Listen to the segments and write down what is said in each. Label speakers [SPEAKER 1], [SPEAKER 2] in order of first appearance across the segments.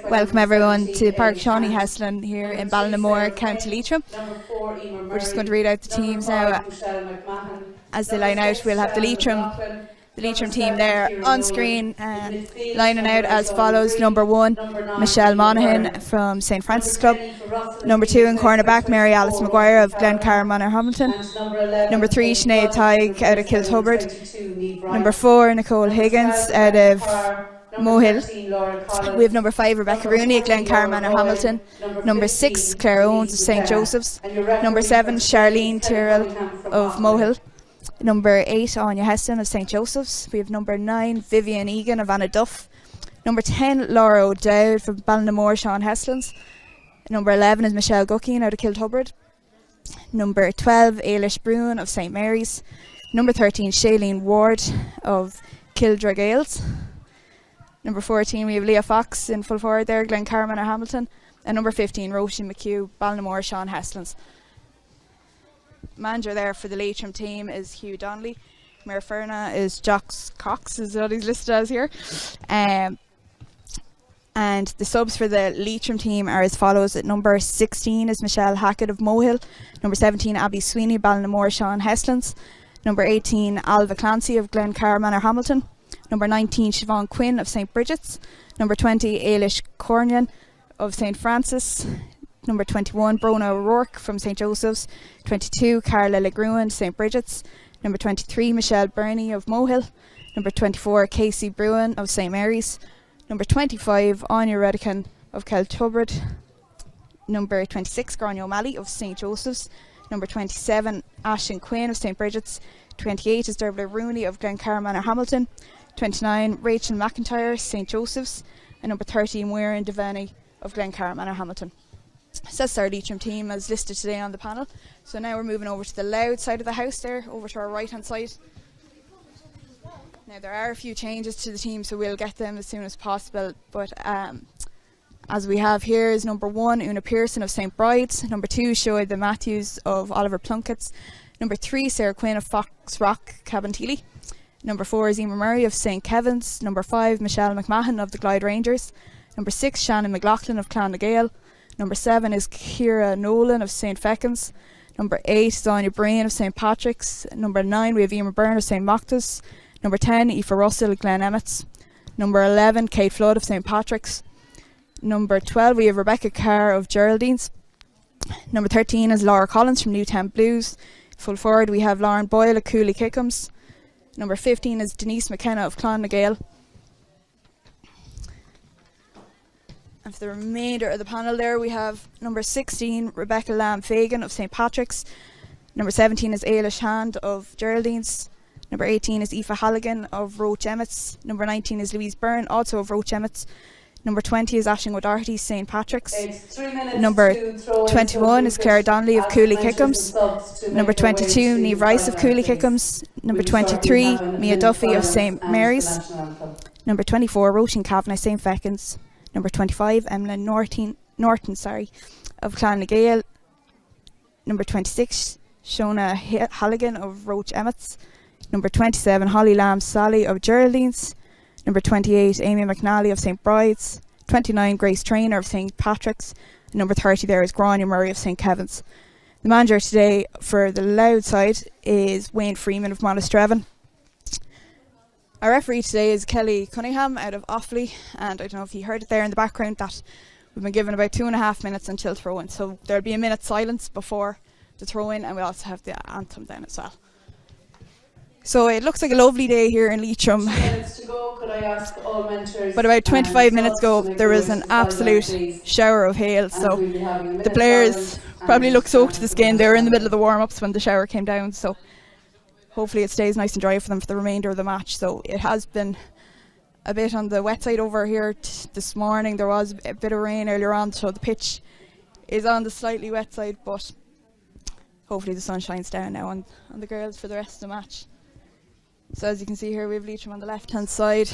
[SPEAKER 1] Welcome everyone to Park Shawnee Heslin here in Ballinamore, County Leitrim. We're just going to read out the teams now. As they line out, we'll have the Leitrim team there on screen, lining out as follows. Number 1, Michelle Monaghan from St Francis Club. Number 2 in cornerback, Mary Alice Maguire of Glencar Manor Hamilton. Number 3, Sinead Tighe out of Kilthubbard. Number 4, Nicole Higgins out of Mohill. We have number 5, Rebecca Rooney at Glencar Manor Hamilton. Number 6, Claire Owens of St Joseph's. Number 7, Charlene Tyrrell of Mohill. Number 8, Anya Heston of St Joseph's. We have number 9, Vivian Egan of Anna Duff. Number 10, Laura O'Dowd from Ballinamore Sean Heslins. Number 11 is Michelle Guckian out of Kilthubbard. Number 12, Ailish Bruin of St Mary's. Number 13, Shailene Ward of Kildragales. Number 14, we have Leah Fox in full forward there, Glencar Manor Hamilton. And number 15, Roisin McHugh, Ballinamore Sean Heslins. Manager there for the Leitrim team is Hugh Donnelly. Mayor Ferna is Jocks Cox, is what he's listed as here. And the subs for the Leitrim team are as follows. At number 16 is Michelle Hackett of Mohill. Number 17, Abby Sweeney, Ballinamore Sean Heslins. Number 18, Alva Clancy of Glencar Manor Hamilton. Number 19, Siobhan Quinn of St Bridget's. Number 20, Ailish Cornian of St Francis. Number 21, Brona O'Rourke from St Joseph's. 22, Carla LeGruin, St Bridget's. Number 23, Michelle Burney of Mohill. Number 24, Casey Bruin of St Mary's. Number 25, Anya Redican of Kilthubbard. Number 26, Grania O'Malley of St Joseph's. Number 27, Ashton Quinn of St Bridget's. 28 is Dervla Rooney of Glencar Manor Hamilton. 29, Rachel McIntyre, St Joseph's. And number 30, Muireann Devaney of Glencar Manor Hamilton. So that's our Leitrim team as listed today on the panel. So now we're moving over to the Louth side of the house there, over to our right hand side. Now there are a few changes to the team, so we'll get them as soon as possible. But as we have here is number 1, Una Pearson of St Bride's. Number 2, Shoaib Matthews of Oliver Plunkett's. Number 3, Sarah Quinn of Fox Rock Cabinteely. Number 4 is Emer Murray of St Kevin's. Number 5, Michelle McMahon of the Glyde Rangers. Number 6, Shannon McLaughlin of Clan na Gael. Number 7 is Ciara Nolan of St Feckin's. Number 8 is Anya Breen of St Patrick's. Number 9, we have Emer Byrne of St Mocta's. Number 10, Aoife Russell of Glen Emmett's. Number 11, Kate Flood of St Patrick's. Number 12, we have Rebecca Carr of Geraldine's. Number 13 is Laura Collins from Newtown Blues. Full forward, we have Lauren Boyle of Cooley Kickham's. Number 15 is Denise McKenna of Clan na Gael. And for the remainder of the panel there, we have number 16, Rebecca Lamb Fagan of St Patrick's. Number 17 is Ailish Hand of Geraldine's. Number 18 is Aoife Halligan of Roach Emmett's. Number 19 is Louise Byrne, also of Roach Emmett's. Number 20 is Aisling O'Doherty, St Patrick's. Number 21 is Claire Donnelly of Cooley Kickham's. Number 22, Niamh Rice of Cooley Kickham's. Number 23, Mia Duffy of St Mary's. Number 24, Roisin Kavanagh, St Feckin's. Number 25, Emily Norton of Clan na Gael. Number 26, Shona Halligan of Roach Emmett's. Number 27, Holly Lamb Sally of Geraldine's. Number 28, Amy McNally of St Bride's. 29, Grace Traynor of St Patrick's. And number 30 there is Grania Murray of St Kevin's. The manager today for the Louth side is Wayne Freeman of Monastrevin. Our referee today is Kelly Cunningham out of Offaly, and I don't know if you heard it there in the background that we've been given about 2.5 minutes until throw-in, so there'll be a minute silence before the throw-in, and we also have the anthem then as well. So it looks like a lovely day here in Leitrim.
[SPEAKER 2] Minutes to go. Could I ask all mentors?
[SPEAKER 1] But about 25 minutes ago, there was an absolute shower of hail, so the players probably look soaked to the skin. They were in the middle of the warm-ups when the shower came down, so hopefully it stays nice and dry for them for the remainder of the match. So it has been a bit on the wet side over here this morning. There was a bit of rain earlier on, so the pitch is on the slightly wet side, but hopefully the sun shines down now on the girls for the rest of the match. So as you can see here, we have Leitrim on the left hand side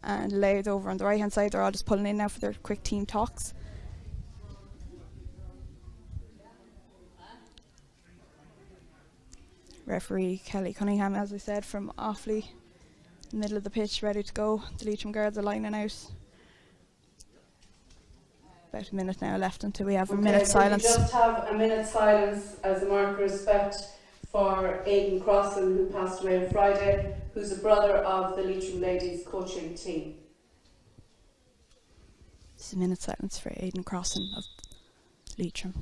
[SPEAKER 1] and Louth over on the right hand side. They're all just pulling in now for their quick team talks. Referee Kelly Cunningham, as I said, from Offaly, middle of the pitch, ready to go. The Leitrim girls are lining out about a minute now left until we have a
[SPEAKER 2] Okay,
[SPEAKER 1] minute
[SPEAKER 2] could we
[SPEAKER 1] silence.
[SPEAKER 2] just have a minute silence as a mark of respect for Aidan Crossan, who passed away on Friday, who's a brother of the Leitrim ladies coaching team.
[SPEAKER 1] Just a minute silence for Aidan Crossan of Leitrim.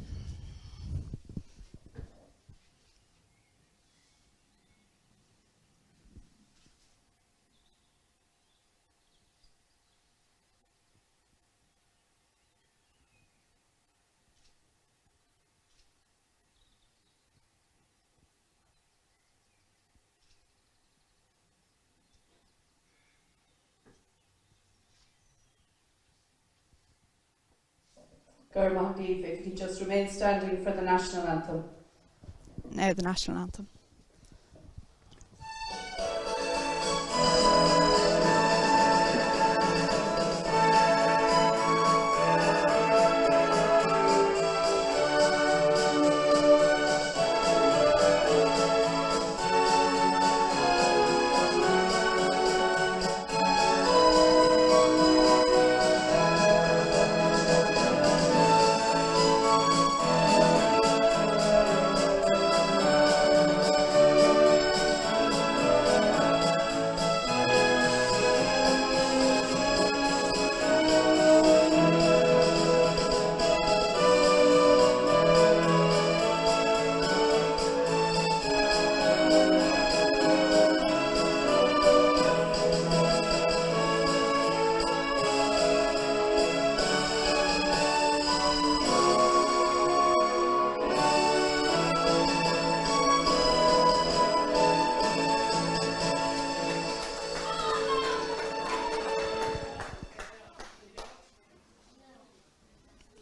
[SPEAKER 2] Mahdiv, if you could just remain standing for the national anthem.
[SPEAKER 1] Now the national anthem.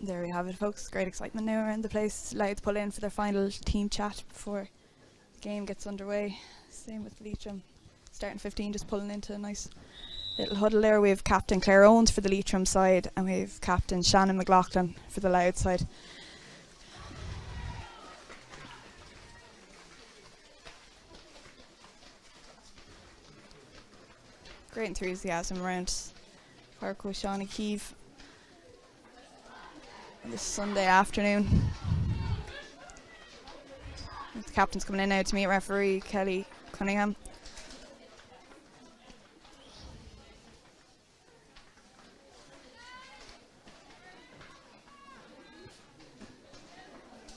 [SPEAKER 1] There we have it, folks. Great excitement now around the place. Louth pull in for their final team chat before the game gets underway. Same with Leitrim. Starting 15, just pulling into a nice little huddle there. We have captain Claire Owens for the Leitrim side, and we have captain Shannon McLaughlin for the Louth side. Great enthusiasm around Park O'Shaughnessy Keeve this Sunday afternoon. The captain's coming in now to meet referee Kelly Cunningham.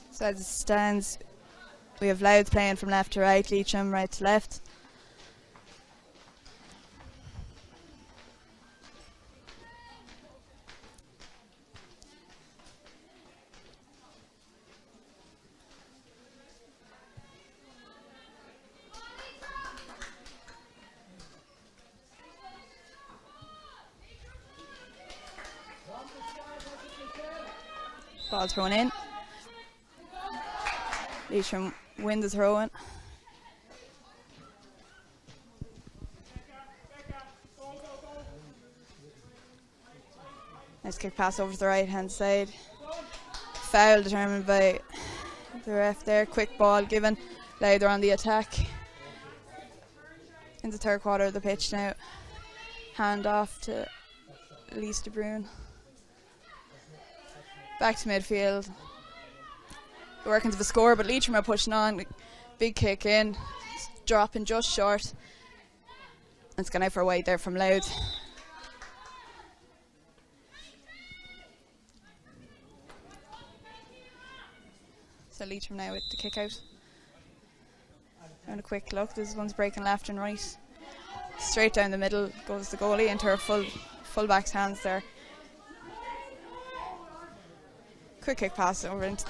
[SPEAKER 1] So as it stands, we have Louth playing from left to right, Leitrim right to left. Ball thrown in. Leitrim win the throw in. Nice kick pass over to the right hand side. Foul determined by the ref there. Quick ball given. Louth are on the attack. In the third quarter of the pitch now. Hand off to Elise de Bruyne. Back to midfield. The workings of a score, but Leitrim are pushing on. Big kick in. Dropping just short. And it's gone out for a wide there from Louth. So Leitrim now with the kick out. Having a quick look. This one's breaking left and right. Straight down the middle goes the goalie into her full-back's hands there. Quick kick pass over into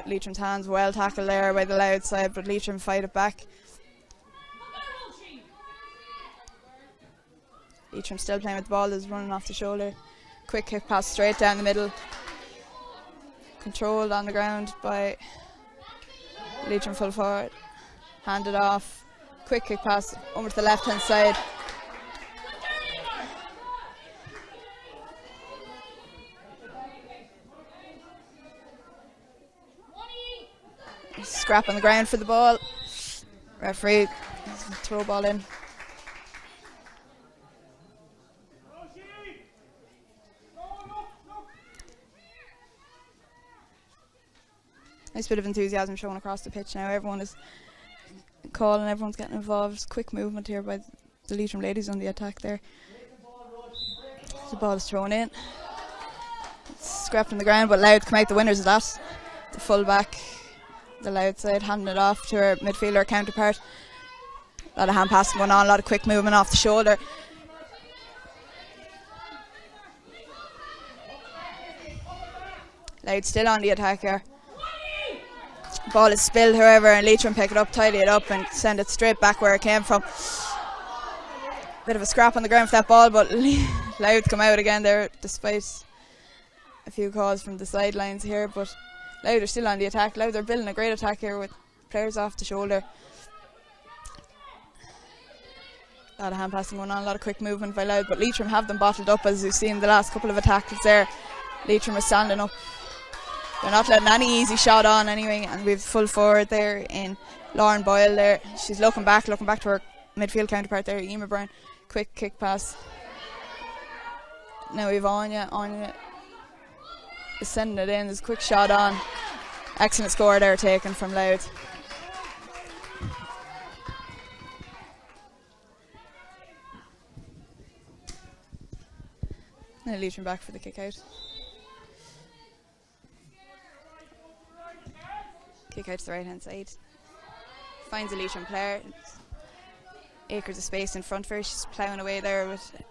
[SPEAKER 1] Leitrim's hands. Well tackled there by the Louth side, but Leitrim fight it back. Leitrim still playing with the ball, is running off the shoulder. Quick kick pass straight down the middle. Controlled on the ground by Leitrim full forward. Handed off. Quick kick pass over to the left hand side. Scrap on the ground for the ball. Referee throw ball in. Nice bit of enthusiasm shown across the pitch now. Everyone is calling, everyone's getting involved. Quick movement here by the Leitrim ladies on the attack there. The ball is thrown in. It's scrapped on the ground, but Louth come out the winners of that. The full back, the Louth side, handing it off to her midfielder counterpart. A lot of hand passing going on, a lot of quick movement off the shoulder. Louth still on the attack here. Ball is spilled, however, and Leitrim pick it up, tidy it up, and send it straight back where it came from. Bit of a scrap on the ground for that ball, but Louth come out again there, despite a few calls from the sidelines here. But Louth are still on the attack. Louth are building a great attack here with players off the shoulder. A lot of hand passing going on, a lot of quick movement by Louth, but Leitrim have them bottled up, as you've seen the last couple of attacks there. Leitrim are standing up. They're not letting any easy shot on anyway, and we've full forward there in Lauren Boyle there. She's looking back to her midfield counterpart there, Emma Brown. Quick kick pass. Now we've Anya is sending it in. There's a quick shot on. Excellent score there taken from Louth. Now Leitrim back for the kick out. Kick out to the right hand side. Finds a Leitrim player. Acres of space in front of her. She's ploughing away there with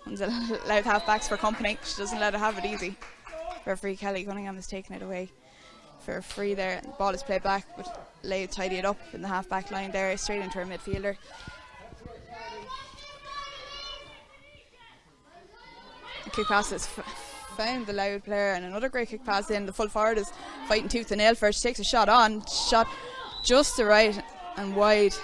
[SPEAKER 1] one of the Louth half-backs for company. She doesn't let her have it easy. Referee Kelly Cunningham has taken it away for a free there. The ball is played back, but Louth tidy it up in the half-back line there, straight into her midfielder. A kick pass has found the Louth player, and another great kick pass in. The full forward is fighting tooth and nail for it. She takes a shot on. Shot just to right and wide.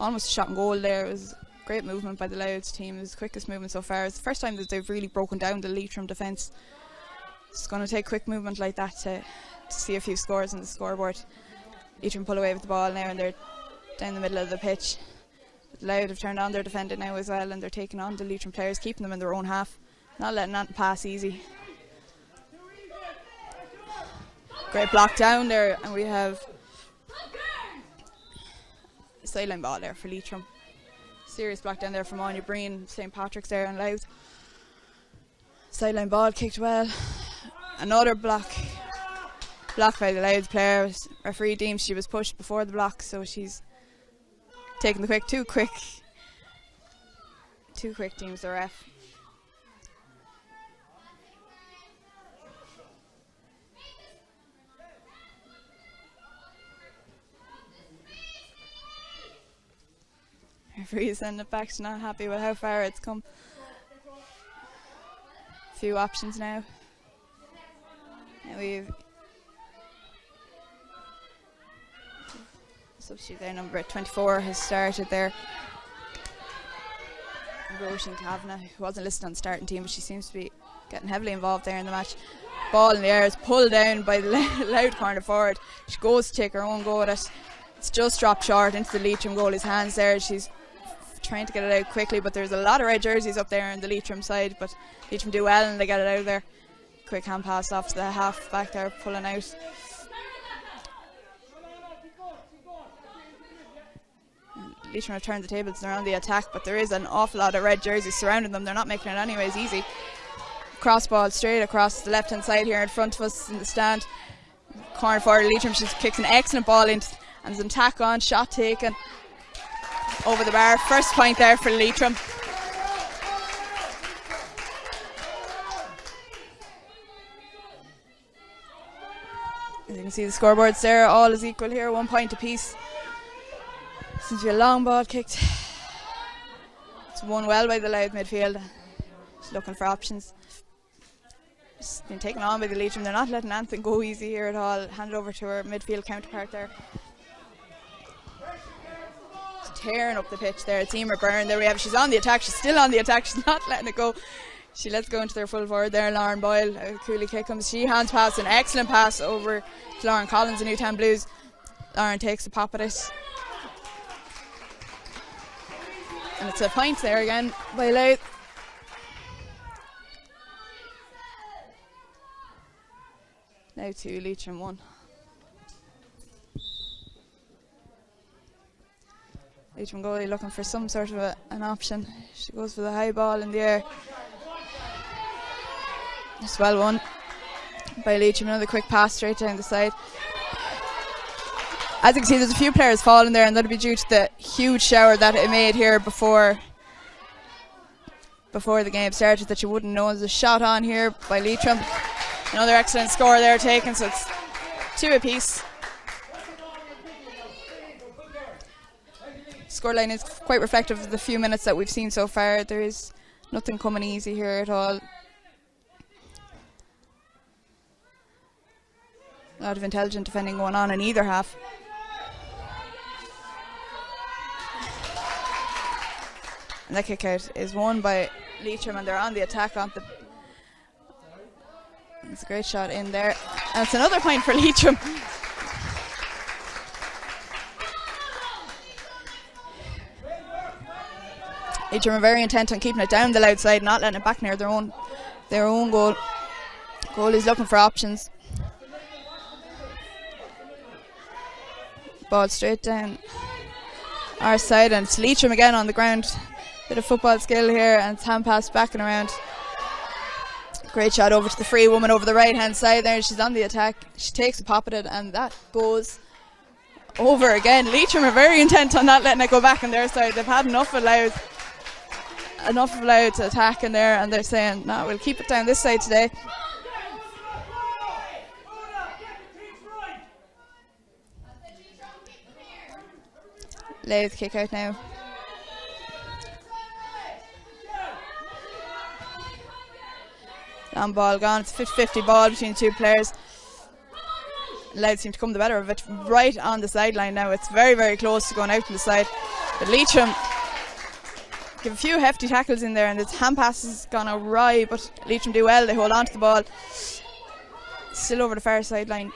[SPEAKER 1] Almost a shot and goal there. It was great movement by the Louth team. It was the quickest movement so far. It's the first time that they've really broken down the Leitrim defence. It's going to take quick movement like that to see a few scores on the scoreboard. Leitrim pull away with the ball now, and they're down the middle of the pitch. Louth have turned on their defending now as well, and they're taking on the Leitrim players, keeping them in their own half, not letting that pass easy. Great block down there, and we have a sideline ball there for Leitrim. Serious block down there from Anya Breen, St. Patrick's there, and Louth. Sideline ball kicked well. Another block by the Louth player. Referee deems she was pushed before the block, so she's taking the too quick teams the ref. Referee is sending it back. She's not happy with how far it's come. Few options now. Now we've substitute there, number 24 has started there. Roisin Kavanagh, who wasn't listed on the starting team, but she seems to be getting heavily involved there in the match. Ball in the air is pulled down by the Louth corner forward. She goes to take her own go at it. It's just dropped short into the Leitrim goalie's hands there. She's trying to get it out quickly, but there's a lot of red jerseys up there on the Leitrim side, but Leitrim do well and they get it out of there. Quick hand pass off to the half back there, pulling out. Leitrim have turned the tables, they're on the attack, but there is an awful lot of red jerseys surrounding them. They're not making it anyways easy. Cross ball straight across the left hand side here in front of us in the stand. Corner forward Leitrim, she kicks an excellent ball in, and there's an attack on, shot taken over the bar. First point there for Leitrim. As you can see the scoreboards there, all is equal here, 1 point apiece. Seems to be a long ball kicked. It's won well by the Louth midfield. She's looking for options. It's been taken on by the Leitrim. They're not letting Anthem go easy here at all. Hand it over to her midfield counterpart there. She's tearing up the pitch there. It's Emer Byrne. There we have it. She's on the attack. She's still on the attack. She's not letting it go. She lets go into their full forward there. Lauren Boyle. A coolie kick comes. She hands pass. An excellent pass over to Lauren Collins, the Newtown Blues. Lauren takes a pop at it. And it's a point there again by Louth. Louth 2, Leitrim 1. Leitrim goalie looking for some sort of an option. She goes for the high ball in the air. It's well won by Leitrim. Another quick pass straight down the side. As you can see, there's a few players falling there, and that'll be due to the huge shower that it made here before the game started, that you wouldn't know. There's a shot on here by Leitrim. Another excellent score there taken, so it's 2 apiece. Scoreline is quite reflective of the few minutes that we've seen so far. There is nothing coming easy here at all. A lot of intelligent defending going on in either half. And that kick out is won by Leitrim, and they're on the attack. It's a great shot in there. And it's another point for Leitrim. Leitrim are very intent on keeping it down the Louth side, not letting it back near their own goal. Goalie's looking for options. Ball straight down our side, and it's Leitrim again on the ground. Bit of football skill here, and it's hand pass back and around. Great shot over to the free woman over the right hand side there. She's on the attack. She takes a pop at it, and that goes over again. Leitrim are very intent on not letting it go back on their side. They've had enough of Louth to attack in there, and they're saying, no, we'll keep it down this side today. Louth kick out now. Long ball gone. It's a 50-50 ball between the two players. Louth seem to come the better of it right on the sideline now. It's very, very close to going out to the side. But Leitrim give a few hefty tackles in there, and its hand pass has gone awry, but Leitrim do well. They hold on to the ball. Still over the far sideline.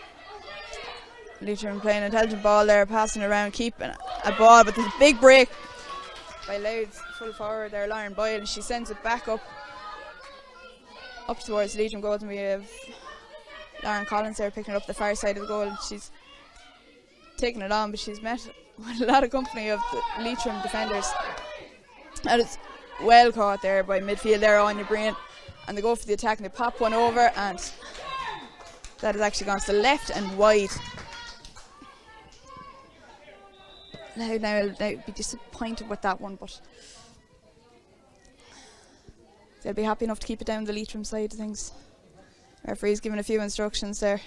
[SPEAKER 1] Leitrim playing intelligent ball there, passing around, keeping a ball, but there's a big break by Louth's full forward there, Lauren Boyle, and she sends it back up towards Leitrim goals, and we have Lauren Collins there picking up the far side of the goal, and she's taking it on, but she's met with a lot of company of the Leitrim defenders, and it's well caught there by midfield there on your brain, and they go for the attack and they pop one over, and that has actually gone to the left and wide. Now I'll be disappointed with that one, but they'll be happy enough to keep it down the Leitrim side of things. Referee's given a few instructions there.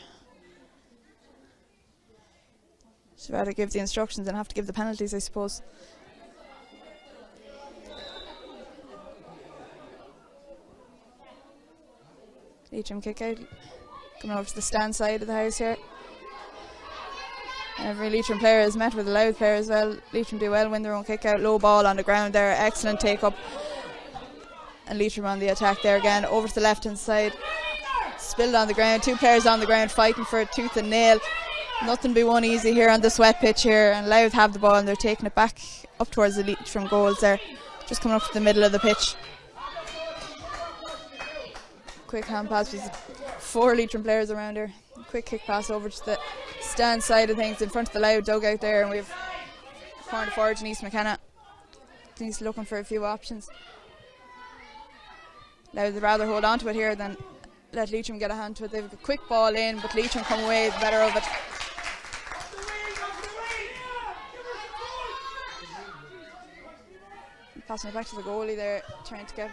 [SPEAKER 1] Should rather give the instructions than have to give the penalties, I suppose. Leitrim kick out, coming over to the stand side of the house here. Every Leitrim player is met with a Louth player as well. Leitrim do well, win their own kick out. Low ball on the ground there, excellent take up. And Leitrim on the attack there again, over to the left hand side. Spilled on the ground, two players on the ground fighting for it tooth and nail. Nothing be won easy here on the sweat pitch here, and Louth have the ball and they're taking it back up towards the Leitrim goals there. Just coming up to the middle of the pitch. Quick hand pass, there's 4 Leitrim players around here. Quick kick pass over to the stand side of things in front of the Louth dugout there, and we have corner forward Denise McKenna. Denise looking for a few options. Louth would rather hold on to it here than let Leitrim get a hand to it. They've a quick ball in, but Leitrim come away the better of it. Passing it back to the goalie there, trying to get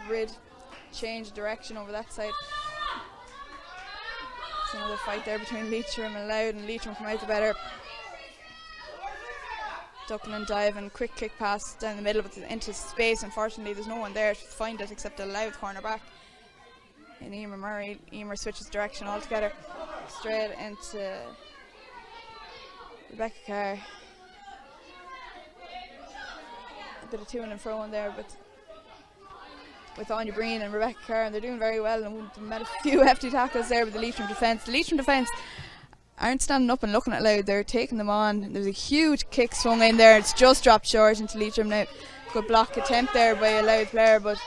[SPEAKER 1] change direction over that side. It's another fight there between Leitrim and Louth, and Leitrim come out the better. Ducking and diving, quick kick pass down the middle, but into space. Unfortunately, there's no one there to find it except a Louth corner back. And Emer Murray. Emer switches direction altogether, straight into Rebecca Carr. A bit of to and fro in there, but with Anya Breen and Rebecca Carr, and they're doing very well, and we've met a few hefty tackles there with the Leitrim defence. The Leitrim defence aren't standing up and looking at Louth, they're taking them on. There's a huge kick swung in there, it's just dropped short into Leitrim now. Good block attempt there by a Louth player, but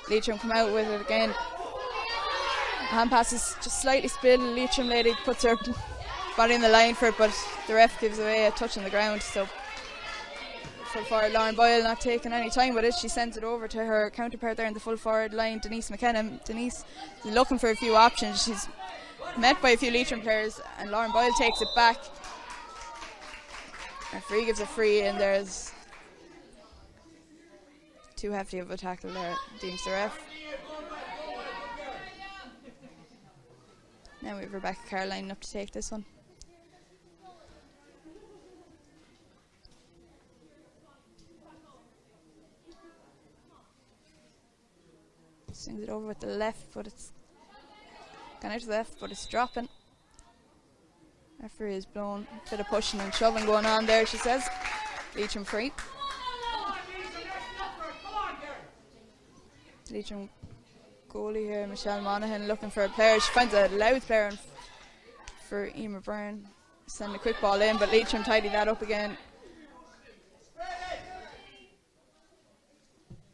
[SPEAKER 1] Leitrim come out with it again. Hand pass is just slightly spilled. Leitrim lady puts her body in the line for it, but the ref gives away a touch on the ground. So full forward Lauren Boyle not taking any time with it. She sends it over to her counterpart there in the full forward line, Denise McKenna. Denise is looking for a few options. She's met by a few Leitrim players, and Lauren Boyle takes it back. Referee gives a free, and there's too hefty of a tackle there, deems the ref. Now we have Rebecca Carr lining up to take this one. Swings it over with the left, but it's gone out to the left, but it's dropping. Referee is blown. A bit of pushing and shoving going on there, she says. Leitrim free. Leitrim goalie here, Michelle Monaghan, looking for a player. She finds a Louth player for Emer Byrne. Send a quick ball in, but Leitrim tidy that up again.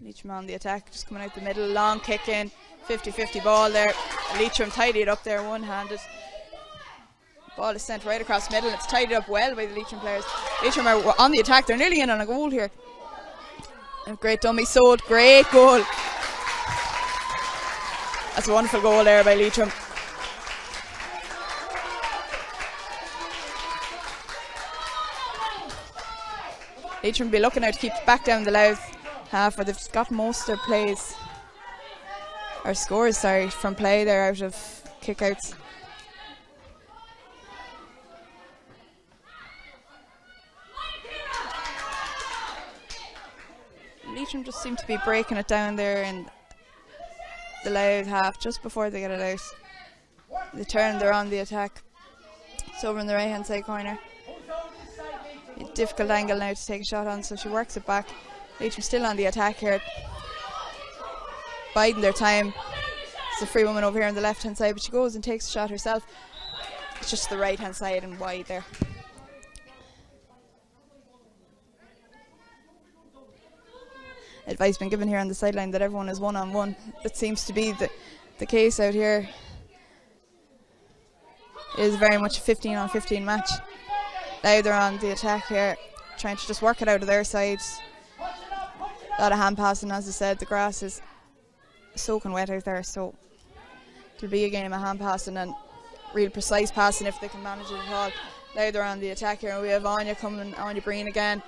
[SPEAKER 1] Leitrim on the attack, just coming out the middle, long kick in, 50-50 ball there. Leitrim tidy it up there one-handed. Ball is sent right across middle, it's tidied up well by the Leitrim players. Leitrim are on the attack, they're nearly in on a goal here. And great dummy sold, great goal. That's a wonderful goal there by Leitrim. Leitrim will be looking now to keep it back down the Louth half, where they've got most of their plays, or scores, sorry, from play there out of kickouts. Leitrim just seem to be breaking it down there in the Louth half just before they get it out. They turn, they're on the attack. It's over in the right hand side corner. A difficult angle now to take a shot on, so she works it back. Leitrim still on the attack here, biding their time. It's a free woman over here on the left hand side, but she goes and takes a shot herself. It's just the right hand side and wide there. Advice been given here on the sideline that everyone is one-on-one. That seems to be the case out here. It is very much a 15-on-15 match. Now they're on the attack here, trying to just work it out of their side. A lot of hand passing, as I said. The grass is soaking wet out there, so it'll be a game of hand passing and real precise passing if they can manage it at all. Now they're on the attack here, and we have Anya coming, Anya Breen again.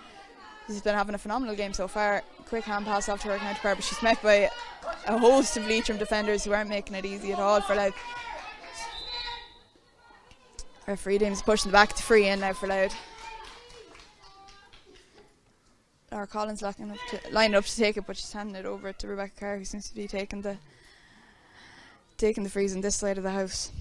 [SPEAKER 1] She's been having a phenomenal game so far. Quick hand pass off to her counterpart, but she's met by a host of Leitrim defenders who aren't making it easy at all for Louth. Referee Dames pushing the back to free in now for Louth. Laura Collins lining up to take it, but she's handing it over to Rebecca Carr, who seems to be taking the frees on this side of the house.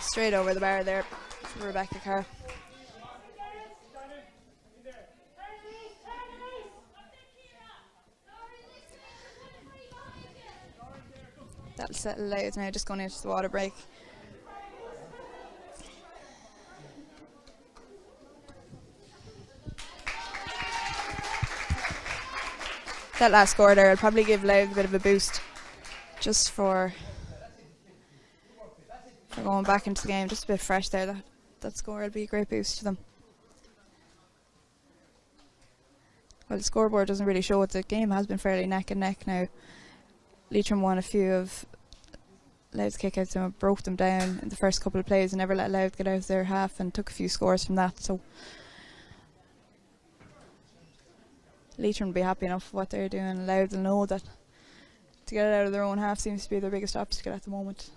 [SPEAKER 1] Straight over the bar there for Rebecca Carr. That'll settle out now, just going into the water break. That last score there will probably give Louth a bit of a boost just for going back into the game, just a bit fresh there. That score will be a great boost to them. Well, the scoreboard doesn't really show it. The game has been fairly neck and neck now. Leitrim won a few of Louth's kickouts and broke them down in the first couple of plays and never let Louth get out of their half and took a few scores from that. So Leitrim will be happy enough with what they're doing. Louth will know that to get it out of their own half seems to be their biggest obstacle at the moment.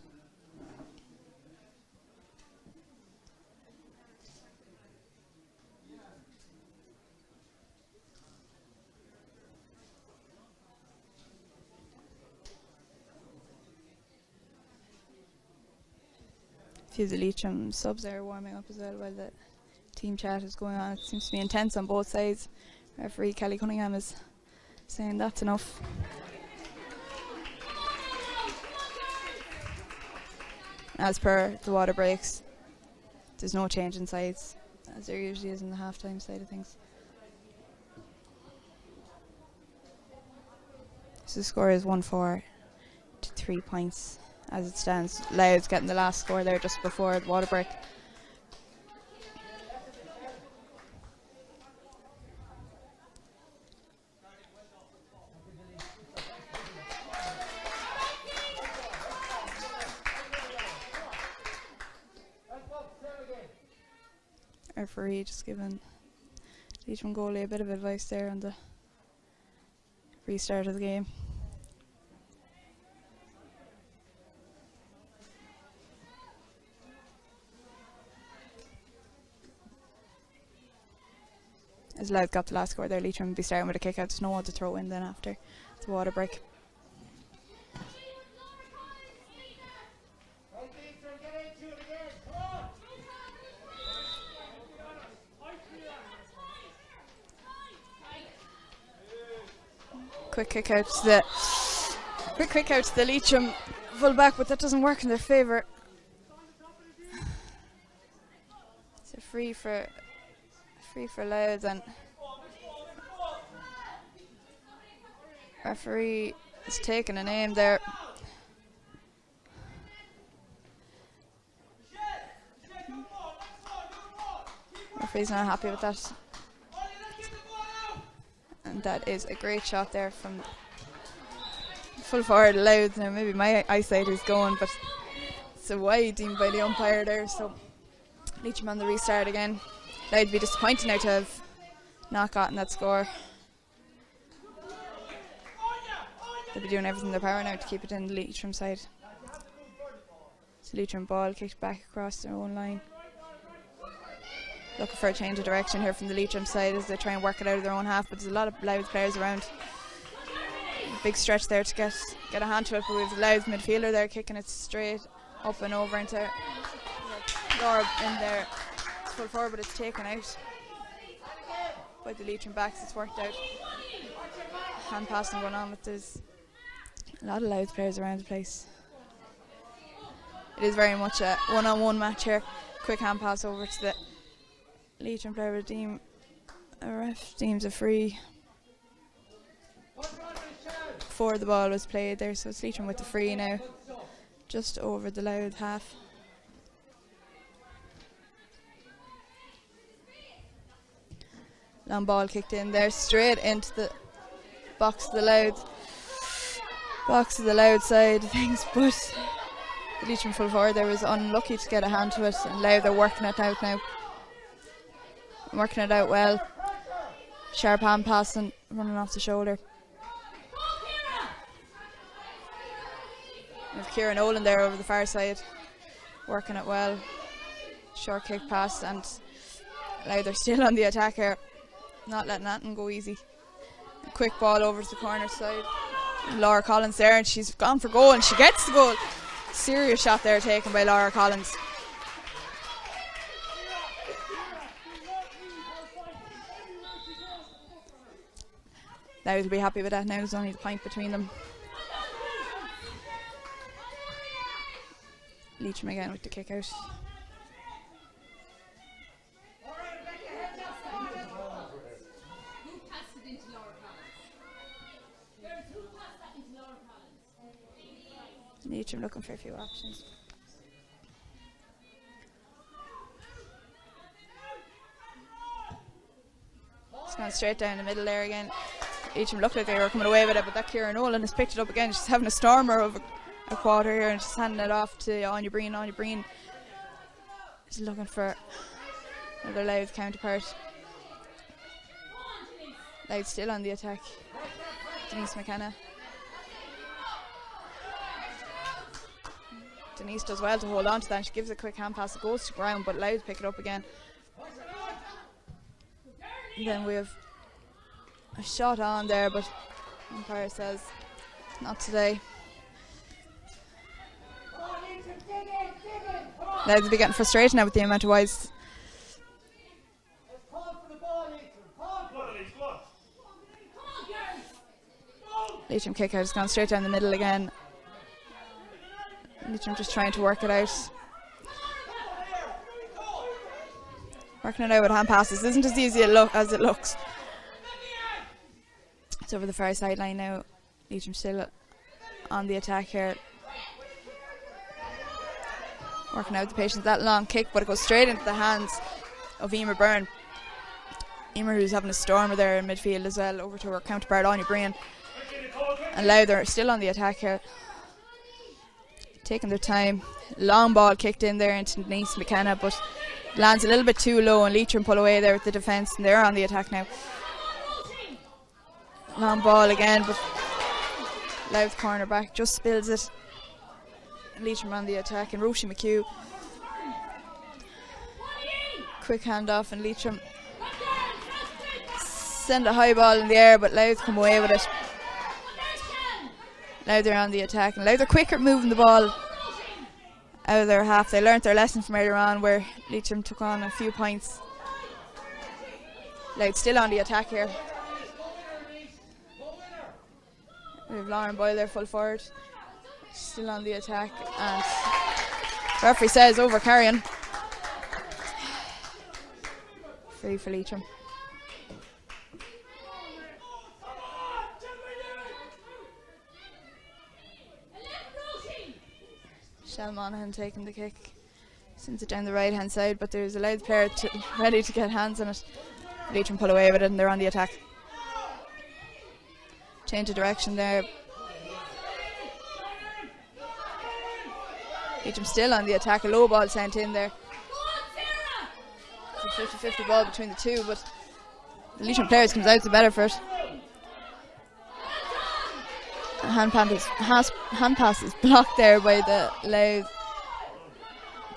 [SPEAKER 1] A few of the Leitrim subs there warming up as well while the team chat is going on. It seems to be intense on both sides. Referee Kelly Cunningham is saying that's enough. As per the water breaks, There's no change in sides, as there usually is in the half-time side of things. So the score is 1-4 to 3 points as it stands. Louth's getting the last score there just before the water break. Referee just giving Leitrim goalie a bit of advice there on the restart of the game. As Louth got the last score there, Leitrim will be starting with a kick out. There's no one to throw in then after the water break. Quick kick out to the Leitrim full back, but that doesn't work in their favour. It's a free for Louth, and referee is taking an aim there. Referee's not happy with that. And that is a great shot there from full forward Louth. Now maybe my eyesight is going, but it's a wide deemed by the umpire there, so Leitrim on the restart again. Louth would be disappointed now to have not gotten that score. They'll be doing everything in their power now to keep it in the Leitrim side. So Leitrim ball kicked back across their own line. Looking for a change of direction here from the Leitrim side as they try and work it out of their own half, but there's a lot of Louth players around. Big stretch there to get a hand to it, but we've the Louth midfielder there kicking it straight up and over into Lorb in there. It's full forward, but it's taken out by the Leitrim backs. It's worked out. Hand passing going on, but there's a lot of Louth players around the place. It is very much a one-on-one match here. Quick hand pass over to the Leitrim player with a ref deems a free before the ball was played there, so it's Leitrim with the free now, just over the Louth half. Long ball kicked in there, straight into the box of the Louth side of things, but the Leitrim full forward there was unlucky to get a hand to it, and Louth are working it out now. Working it out well. Sharp hand passing, running off the shoulder. With Kieran Olin there over the far side, working it well. Short kick pass, and Louth are still on the attack here, not letting that go easy. A quick ball over to the corner side. Laura Collins there, and she's gone for goal, and she gets the goal. Serious shot there taken by Laura Collins. Louth will be happy with that now. There's only the point between them. Leitrim again with the kick out. Leitrim looking for a few options. It's gone straight down the middle there again. Leitrim looked like they were coming away with it, but that Kieran Nolan has picked it up again. She's having a stormer of a quarter here, and she's handing it off to Anya Breen. Anya Breen is looking for another Louth counterpart. Louth still on the attack. Denise McKenna. Denise does well to hold on to that, and she gives a quick hand pass. It goes to ground, but Louth pick it up again. And then we have a shot on there, but umpire says not today. Louth will be getting frustrated now with the amount of wides. Leitrim kick out has gone straight down the middle again. Leitrim just trying to work it out. Working it out with hand passes isn't as easy as it looks. It's over the far sideline now. Leitrim still on the attack here. Working out the patience. That long kick, but it goes straight into the hands of Emer Byrne. Emer, who's having a stormer there in midfield as well, over to her counterpart, Anya Breen. And Lowther still on the attack here. Taking their time. Long ball kicked in there into Denise McKenna, but lands a little bit too low, and Leitrim pull away there with the defence, and they're on the attack now. Long ball again, but Louth corner back just spills it. Leitrim on the attack, and Roisin McHugh. Quick handoff, and Leitrim send a high ball in the air, but Louth come away with it. Louth are on the attack, and Louth are quicker at moving the ball out of their half. They learnt their lesson from earlier on where Leitrim took on a few points. Louth still on the attack here. We have Lauren Boyle there full forward. Still on the attack, and referee says over carrying. Free for Leitrim. Shell Monaghan taking the kick. Sends it down the right hand side, but there's a Louth player ready to get hands on it. Leitrim pull away with it, and they're on the attack. Change of direction there. Leitrim still on the attack. A low ball sent in there. It's a 50-50 ball between the two, but the Leitrim players comes out the better for it. Hand pass is blocked there by the Louth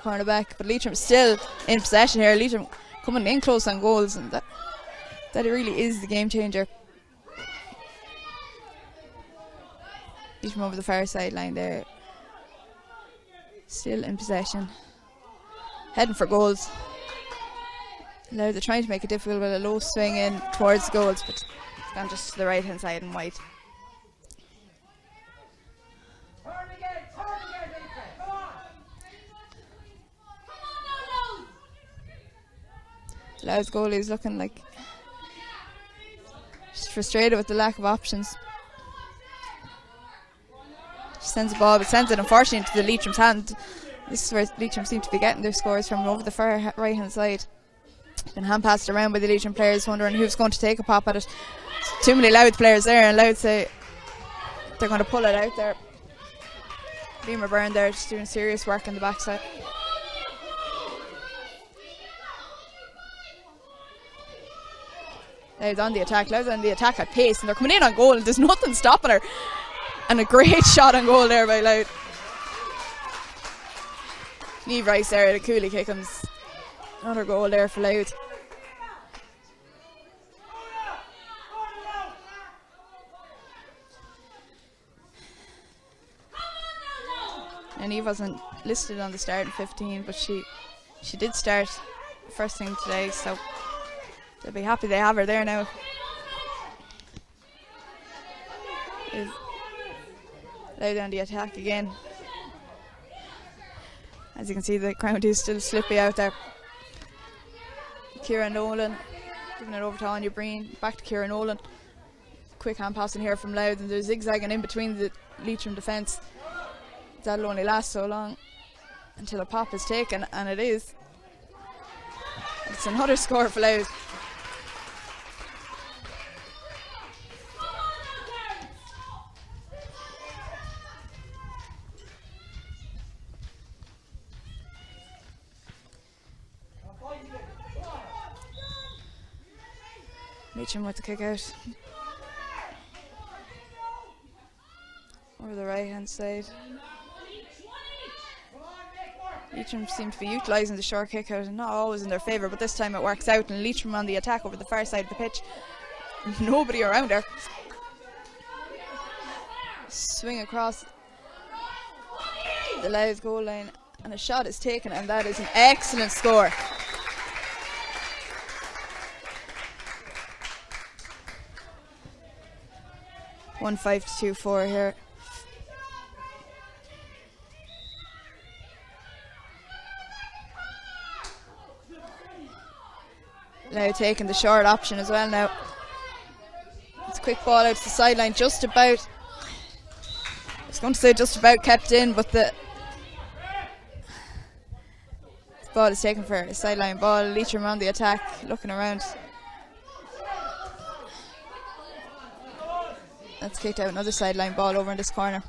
[SPEAKER 1] cornerback, but Leitrim still in possession here. Leitrim coming in close on goals, and that really is the game changer. Leitrim over the far sideline there, still in possession, heading for goals. Louth are trying to make it difficult with a low swing in towards the goals, but it's gone just to the right hand side and wide. Louth's goalie is looking like she's frustrated with the lack of options. She sends the ball, but sends it unfortunately into the Leitrim's hand. This is where Leitrim seem to be getting their scores from, over the far right hand side. Been hand passed around by the Leitrim players, wondering who's going to take a pop at it. Too many Louth players there, and Louth say they're going to pull it out there. Emer Byrne there just doing serious work on the backside. Louth on the attack. Louth on the attack at pace, and they're coming in on goal, and there's nothing stopping her. And a great shot on goal there by Louth. Niamh Rice there, the Cooley Kickham's. Another goal there for Louth. And Niamh wasn't listed on the starting 15, but she did start first thing today, so they'll be happy they have her there now. Lay down the attack again. As you can see, the ground is still slippy out there. Ciara Nolan giving it over to Anya Breen. Back to Ciara Nolan. Quick hand passing here from Louth, and they're zigzagging in between the Leitrim defence. That'll only last so long until a pop is taken, and it is. It's another score for Louth. Leitrim with the kick out. Over the right hand side. Leitrim seem to be utilising the short kick out, and not always in their favour, but this time it works out, and Leitrim on the attack over the far side of the pitch. Nobody around her. Swing across the Louth goal line, and a shot is taken, and that is an excellent score. One 5-2-4 here. Now taking the short option as well now. It's a quick ball out to the sideline, just about, I was going to say just about kept in, but the ball is taken for a sideline ball. Leitrim on the attack, looking around. That's kicked out, another sideline ball over in this corner.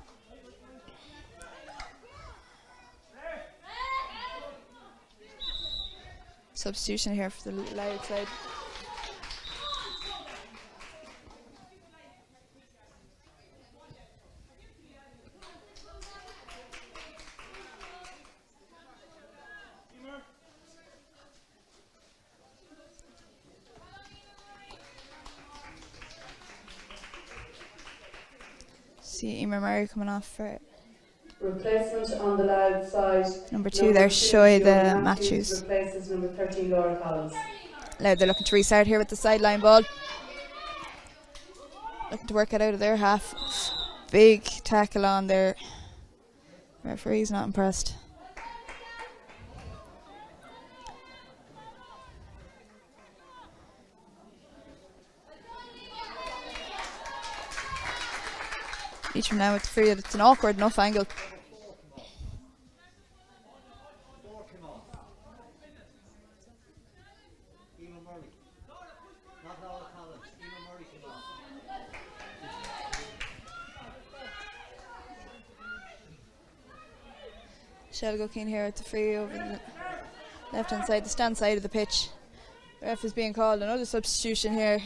[SPEAKER 1] Substitution here for the Louth side. See Emer Murray coming off for
[SPEAKER 2] replacement on the Louth side.
[SPEAKER 1] Number 2 there, Shoy the Matthews.
[SPEAKER 2] Replaces number 13, Laura Collins.
[SPEAKER 1] Now they're looking to restart here with the sideline ball. Looking to work it out of their half. Big tackle on there. Referee's not impressed. Each from now with the free, it's an awkward enough angle. Shelgo Keane here at the free over the left hand side, the stand side of the pitch. The ref is being called. Another substitution here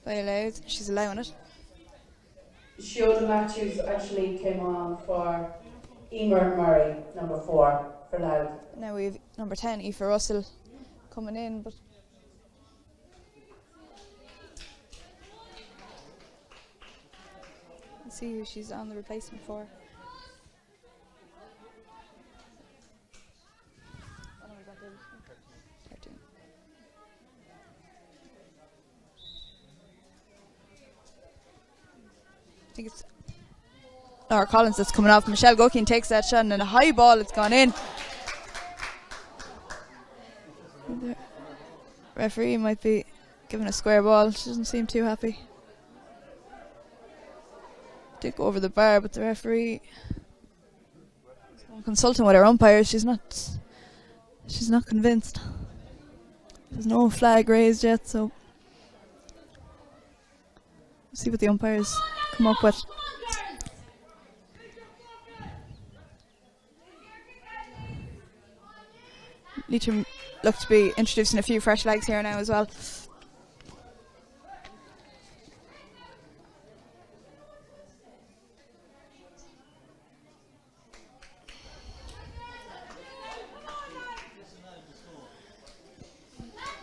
[SPEAKER 1] by Louth. She's allowing it.
[SPEAKER 2] Shoda Matthews actually came on for Emer Murray, number 4 for Louth.
[SPEAKER 1] Now we have number 10, Aoife Russell, coming in, but let's see who she's on the replacement for. I think it's Laura Collins that's coming off. Michelle Gokin takes that shot and a high ball, it's gone in. The referee might be giving a square ball. She doesn't seem too happy. Did go over the bar, but the referee consulting with her umpire. She's not convinced. There's no flag raised yet, so we'll see what the umpires come up with. Leitrim look to be introducing a few fresh legs here now as well.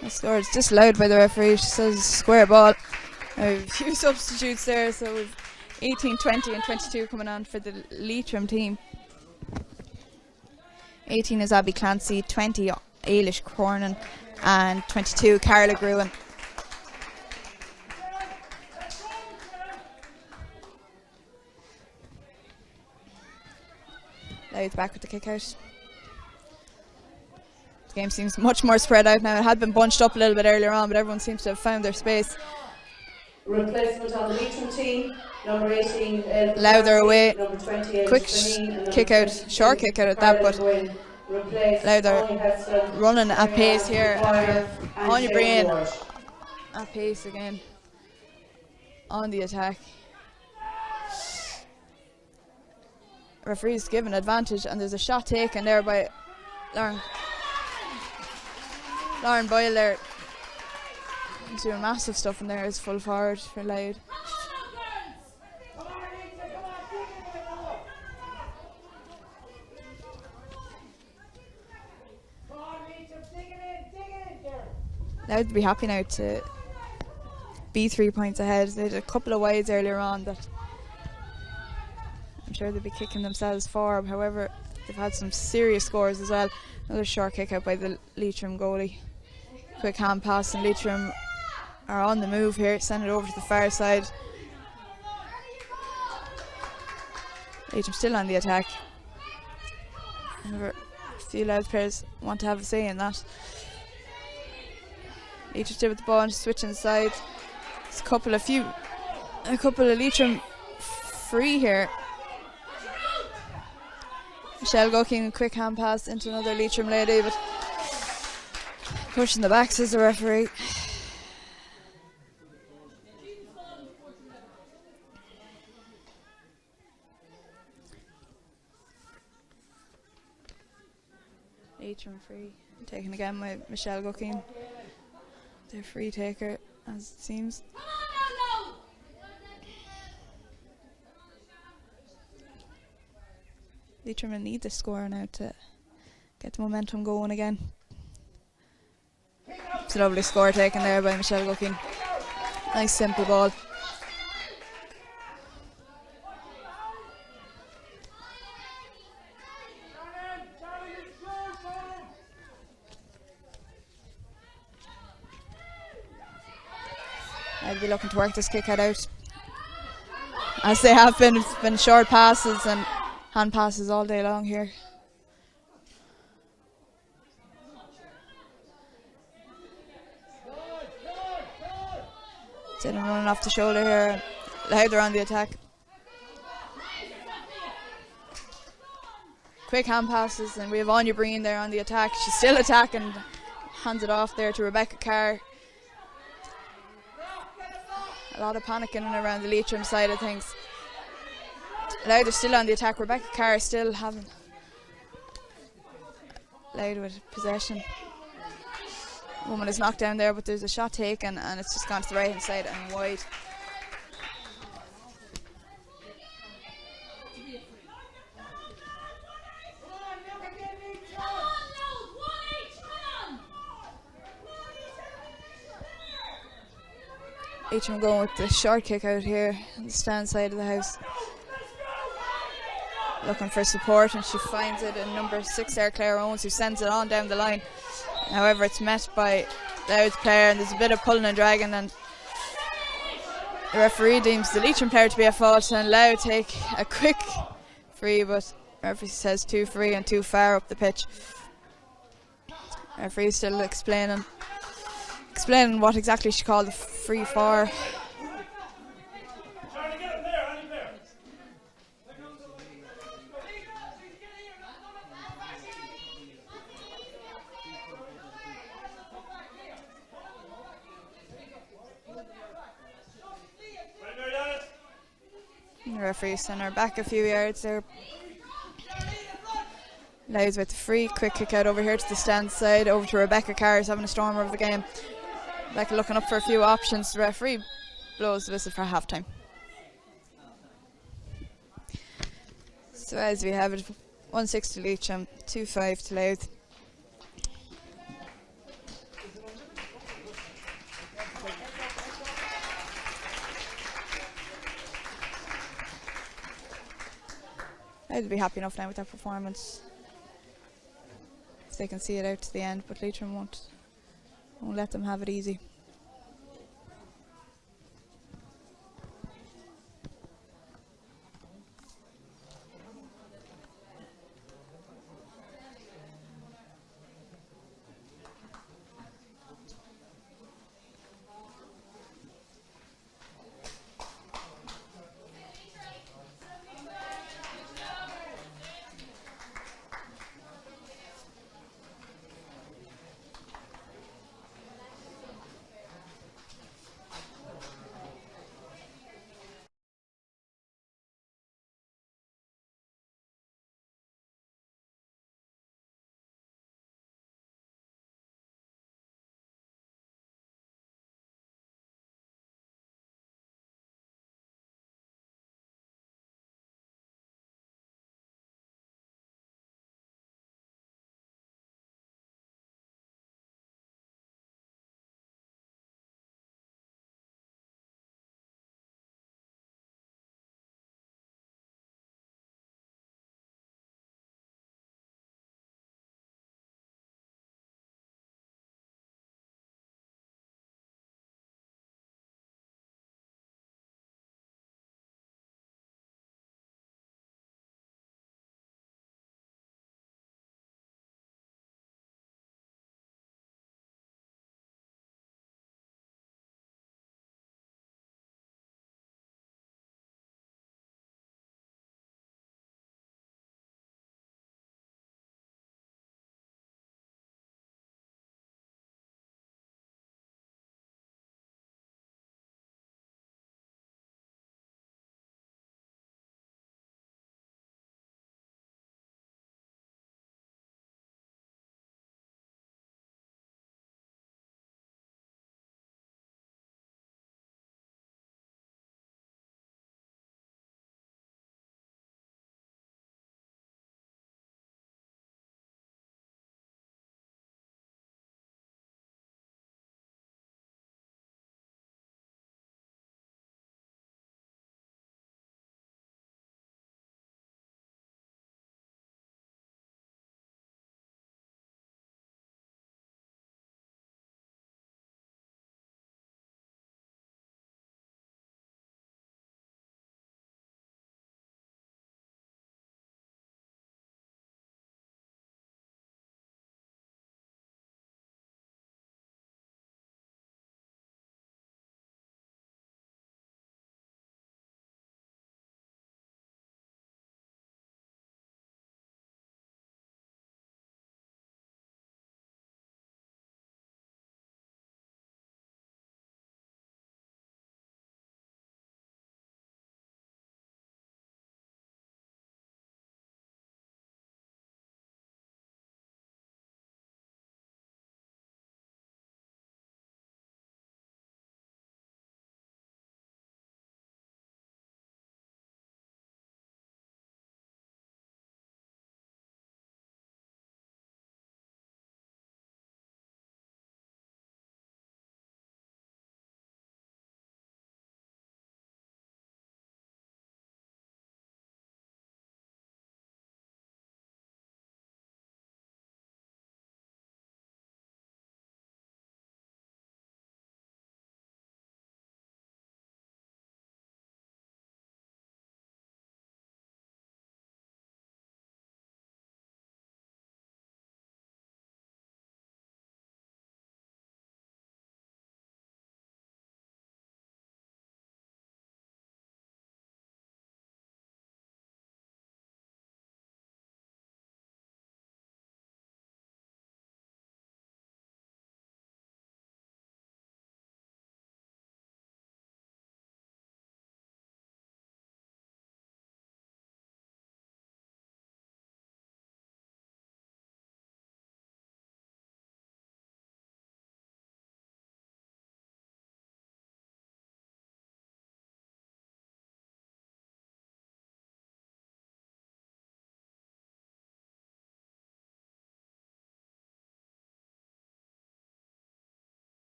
[SPEAKER 1] The score is disallowed by the referee. She says square ball. A few substitutes there, so we've 18, 20 and 22 coming on for the Leitrim team. 18 is Abby Clancy, 20 Ailish Cornan and 22 Carla Gruen. Louth back with the kick out. The game seems much more spread out now. It had been bunched up a little bit earlier on, but everyone seems to have found their space.
[SPEAKER 2] Replacement on the Leitrim team, number 18
[SPEAKER 1] Lowther away,
[SPEAKER 2] number 28
[SPEAKER 1] quick kick out, short kick out at that, but Lowther running at pace here. Anya Breen at pace again on the attack. Referee's given advantage, and there's a shot taken there by Lauren Boyle there. He's doing massive stuff in there as full forward for Louth. Louth would be happy now to be 3 points ahead. They had a couple of wides earlier on that I'm sure they'd be kicking themselves for. However, they've had some serious scores as well. Another short kick out by the Leitrim goalie. Quick hand pass, and Leitrim are on the move here. Send it over to the far side. Leitrim still on the attack. However, a few Louth players want to have a say in that. Leitrim still with the ball and switching sides. There's a couple of Leitrim free here. Michelle Gucking, a quick hand pass into another Leitrim lady, but pushing the back, says the referee. Leitrim free, taken again by Michelle Gucking, the free taker, as it seems. Leitrim will need the score now to get the momentum going again. It's a lovely score taken there by Michelle Gucking. Nice simple ball. I'd be looking to work this kick head out, as they have been. It's been short passes and hand passes all day long here. Instead of running off the shoulder here, Louth are on the attack. Quick hand passes, and we have Anya Breen there on the attack. She's still attacking, hands it off there to Rebecca Carr. A lot of panicking around the Leitrim side of things. Louth are still on the attack. Rebecca Carr still having Louth with possession. Woman is knocked down there, but there's a shot taken and it's just gone to the right hand side and wide. Leitrim going with the short kick out here on the stand side of the house. Looking for support, and she finds it in number 6 there, Claire Owens, who sends it on down the line. However, it's met by Louth's player, and there's a bit of pulling and dragging, and the referee deems the Leitrim player to be at fault, and Louth take a quick free, but the referee says too free and too far up the pitch. The referee still explaining what exactly she called the free for. The referee sent her back a few yards there. Louth with the free, quick kick out over here to the stand side, over to Rebecca Carr, who's having a stormer of the game. Rebecca looking up for a few options. The referee blows the whistle for half time. So as we have it, 1-6 to Leitrim, 2-5 to Louth. I'd be happy enough now with that performance, if they can see it out to the end, but Leitrim won't let them have it easy.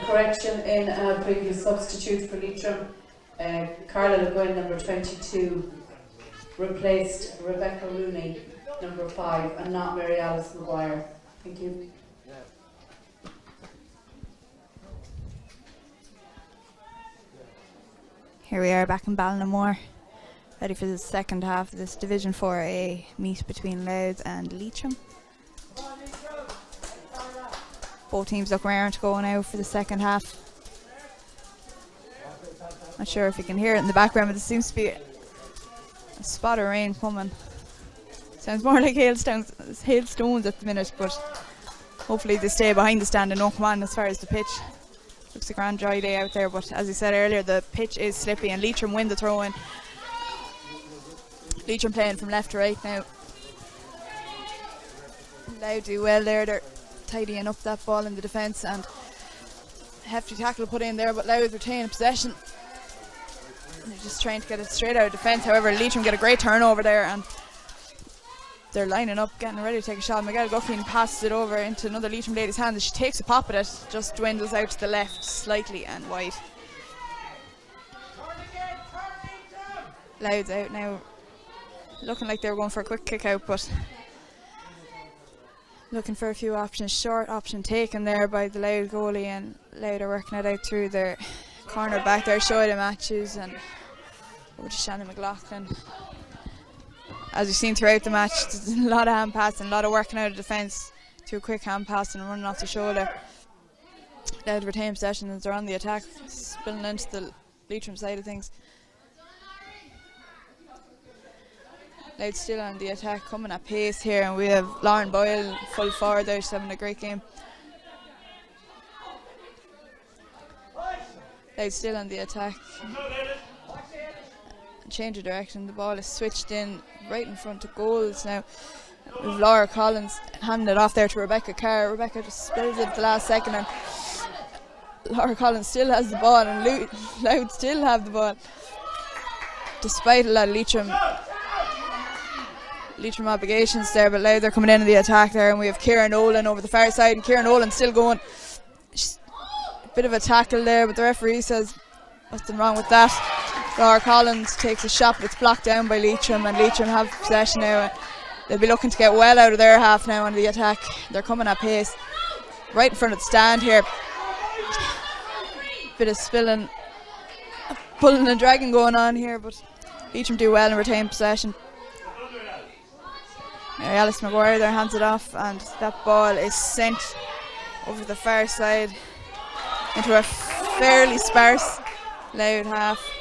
[SPEAKER 2] correction in a previous substitute for Leitrim. Carla Le Guin, number 22, replaced Rebecca Rooney, number 5, and not Mary Alice Maguire. Thank you.
[SPEAKER 1] Here we are back in Ballinamore, ready for the second half of this Division 4A meet between Louth and Leitrim. Both teams look raring to go now for the second half. Not sure if you can hear it in the background, but there seems to be a spot of rain coming. Sounds more like hailstones at the minute, but hopefully they stay behind the stand and don't come on as far as the pitch. Looks a grand dry day out there, but as I said earlier, the pitch is slippy and Leitrim win the throw-in. Leitrim playing from left to right now. Louth do well there, they're tidying up that ball in the defence, and hefty tackle put in there, but Louth retain possession. They're just trying to get it straight out of defence. However, Leitrim get a great turnover there, and they're lining up, getting ready to take a shot. Miguel Guffin passes it over into another Leitrim lady's hand, and she takes a pop at it, just dwindles out to the left slightly and wide. Louth's out now, looking like they were going for a quick kick out, but looking for a few options. Short option taken there by the Louth goalie, and Louth are working it out through their corner back there. Shoida Matthews and over to Shannon McLaughlin. As we've seen throughout the match, there's a lot of hand passing, a lot of working out of defence through quick hand passing and running off the shoulder. Louth retain possession as they're on the attack, spilling into the Leitrim side of things. Louth still on the attack, coming at pace here, and we have Lauren Boyle full forward there. She's having a great game. Louth still on the attack. Change of direction, the ball is switched in right in front of goals now. With Laura Collins handing it off there to Rebecca Carr. Rebecca just spills it at the last second, and Laura Collins still has the ball, and Louth still have the ball despite a lot of Leitrim obligations there, but Louth are coming in the attack there, and we have Kieran Olin over the far side, and Kieran Olin still going. A bit of a tackle there, but the referee says nothing wrong with that. Laura Collins takes a shot, but it's blocked down by Leitrim, and Leitrim have possession now. They'll be looking to get well out of their half now on the attack. They're coming at pace right in front of the stand here. Bit of spilling, pulling and dragging going on here, but Leitrim do well and retain possession. Mary Alice Maguire there hands it off, and that ball is sent over the far side into a fairly sparse Louth half.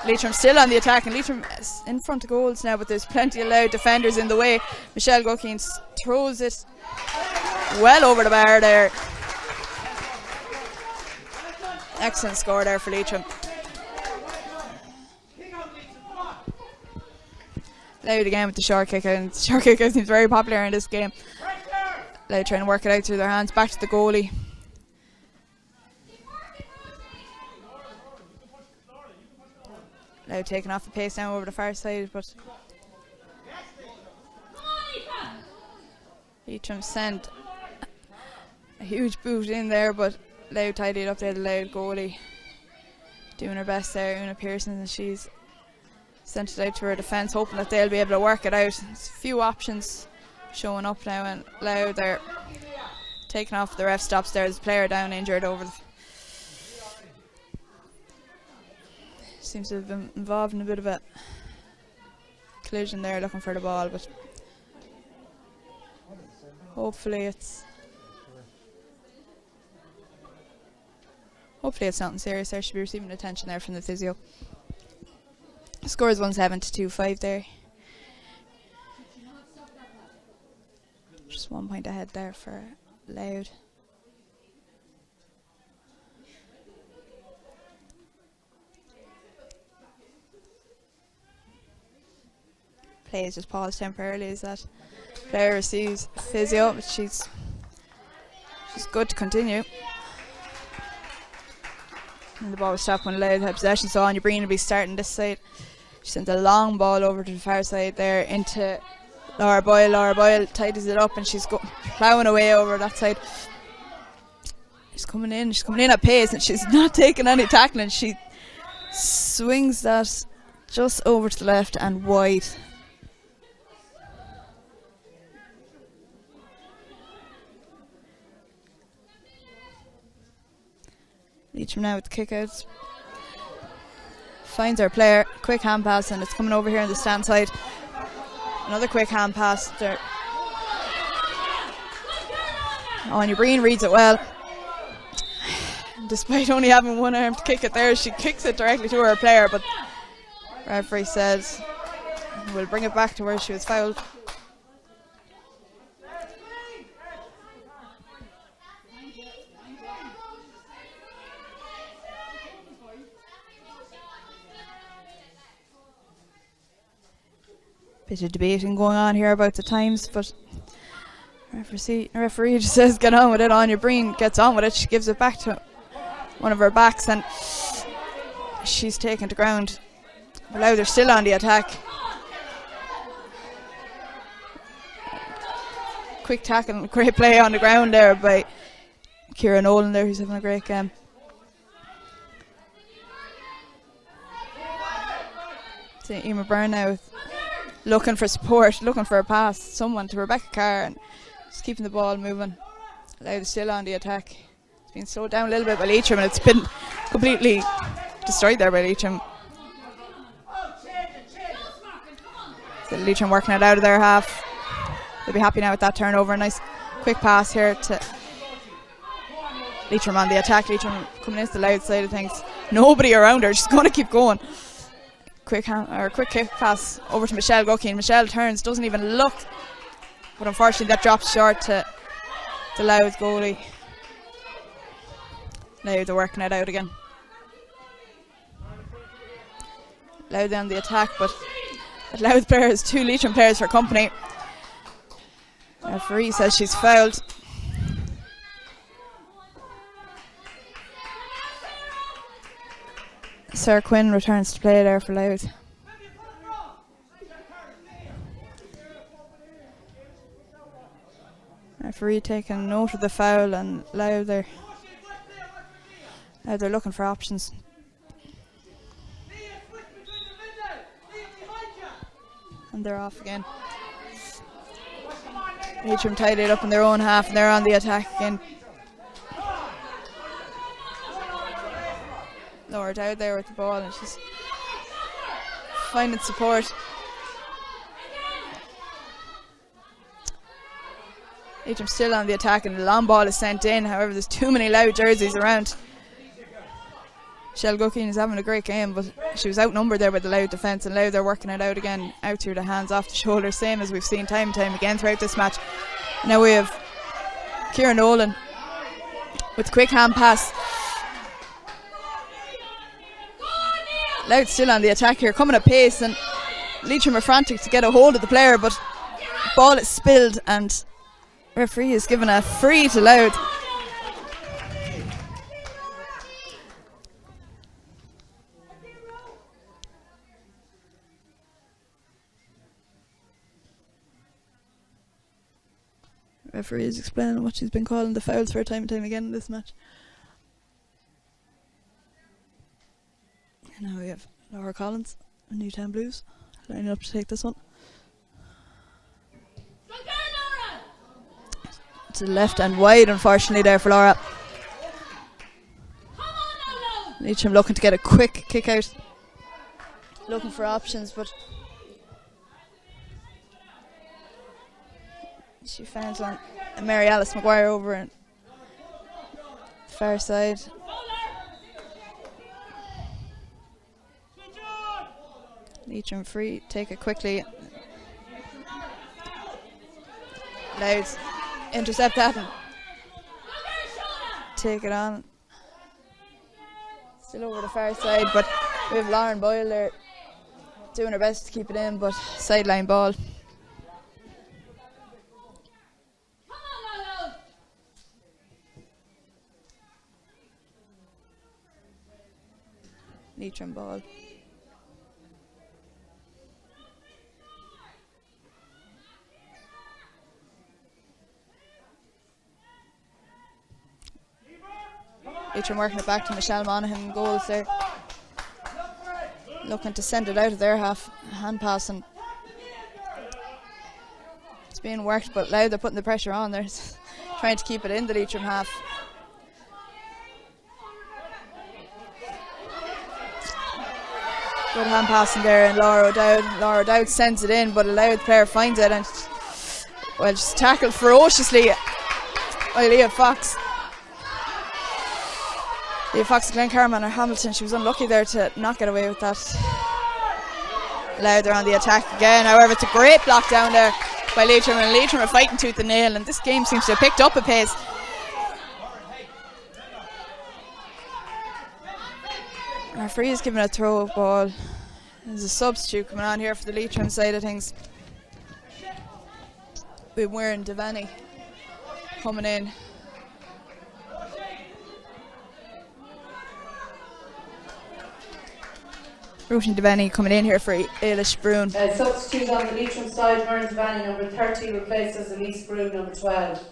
[SPEAKER 1] Leitrim still on the attack, and Leitrim is in front of goals now, but there's plenty of Louth defenders in the way. Michelle Guckeen throws it well over the bar there. Excellent score there for Leitrim. Louth again with the short kick out, and the short kick out seems very popular in this game. Louth trying to work it out through their hands, back to the goalie. Louth taking off the pace now over the far side, but Leitrim sent a huge boot in there, but Louth tidied it up there. The Louth goalie doing her best there, Una Pearson, and she's sent it out to her defence, hoping that they'll be able to work it out. There's a few options showing up now, and Louth they're taking off. The ref stops there. There's a player down injured over the seems to have been involved in a bit of a collision there, looking for the ball, but hopefully it's nothing serious there. Should be receiving attention there from the physio. The score is 1-7 to 2-5 there. Just 1 point ahead there for Louth. Play is just paused temporarily as that player receives physio, but she's good to continue. And the ball was stopped when Louth had possession, so Anya Breen will be starting this side. She sent a long ball over to the far side there into Laura Boyle. Laura Boyle tidies it up, and she's ploughing away over that side. She's coming in at pace, and she's not taking any tackling. She swings that just over to the left and wide. Leitrim now with the kick out. Finds our player, quick hand pass, and it's coming over here on the stand side. Another quick hand pass there. Anya Breen reads it well. Despite only having one arm to kick it there, she kicks it directly to her player, but referee says we'll bring it back to where she was fouled. Bit of debating going on here about the times, but referee just says get on with it. Anya Breen gets on with it. She gives it back to one of her backs, and she's taken to ground. But now they're still on the attack. Quick tackle and great play on the ground there by Ciara Nolan there, who's having a great game. See Emma Byrne now looking for support, looking for a pass, someone to Rebecca Carr, and just keeping the ball moving. Louth still on the attack. It's been slowed down a little bit by Leitrim, and it's been completely destroyed there by Leitrim. So Leitrim working it out of their half. They'll be happy now with that turnover. A nice quick pass here to Leitrim on the attack. Leitrim coming into the Louth side of things. Nobody around her, she's going to keep going. Quick kick pass over to Michelle Guckey, and Michelle turns, doesn't even look, but unfortunately that drops short to the Louth goalie. Now they're working it out again. Louth on the attack, but the Louth player has two Leitrim players for company. Referee says she's fouled. Sarah Quinn returns to play there for Louth. Referee taking note of the foul, and Louth they're looking for options. And they're off again. Leitrim tied it up in their own half, and they're on the attack again. Laura Dowd there with the ball, and she's finding support. Leitrim still on the attack, and the long ball is sent in. However, there's too many Louth jerseys around. Michelle Guckey is having a great game, but she was outnumbered there by the Louth defence, and Louth are working it out again, out through the hands, off the shoulder, same as we've seen time and time again throughout this match. Now we have Ciara Nolan with quick hand pass. Louth still on the attack here, coming at pace, and Leitrim are frantic to get a hold of the player, but ball is spilled, and referee is given a free to Louth. Referee is explaining what she's been calling the fouls for time and time again in this match. And now we have Laura Collins, Newtown Blues, lining up to take this one. To the left and wide, unfortunately, there for Laura. Leitrim looking to get a quick kick out, looking for options, but she found on Mary Alice Maguire over on the far side. Leitrim free, take it quickly. Louth intercept that and take it on. Still over the far side, but we have Lauren Boyle there doing her best to keep it in, but sideline ball. Leitrim ball. Leitrim working it back to Michelle Monaghan, goals there. Looking to send it out of their half, hand pass, and it's being worked, but Louth they're putting the pressure on. They're trying to keep it in the Leitrim half. Good hand passing there, and Laura O'Dowd sends it in, but a Louth player finds it and just tackled ferociously by Leah Fox. Leah Fox, Glencarman or Hamilton, she was unlucky there to not get away with that. Louth are on the attack again, however it's a great block down there by Leitrim, and Leitrim are fighting tooth and nail, and this game seems to have picked up a pace. Referee is giving a throw ball. There's a substitute coming on here for the Leitrim side of things. We're wearing Devaney coming in. Ruth Devaney coming in here for Eilish Brown.
[SPEAKER 2] Substitute on the Leitrim side, Mern Devaney, number 30, replaced as Elise Brown, number 12.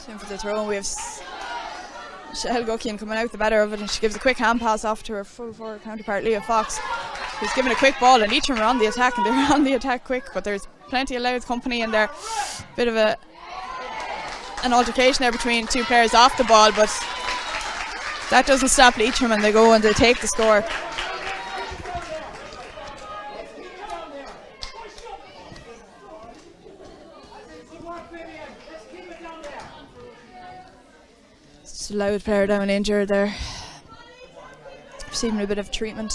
[SPEAKER 1] In for the throw, we have Michelle Guckian coming out the better of it, and she gives a quick hand pass off to her full forward counterpart Leah Fox, who's given a quick ball, and Leitrim are on the attack, and they're on the attack quick, but there's plenty of Louth company in there. Bit of an altercation there between two players off the ball, but that doesn't stop Leitrim, and they go and they take the score. It's a Louth player down injured there, receiving a bit of treatment.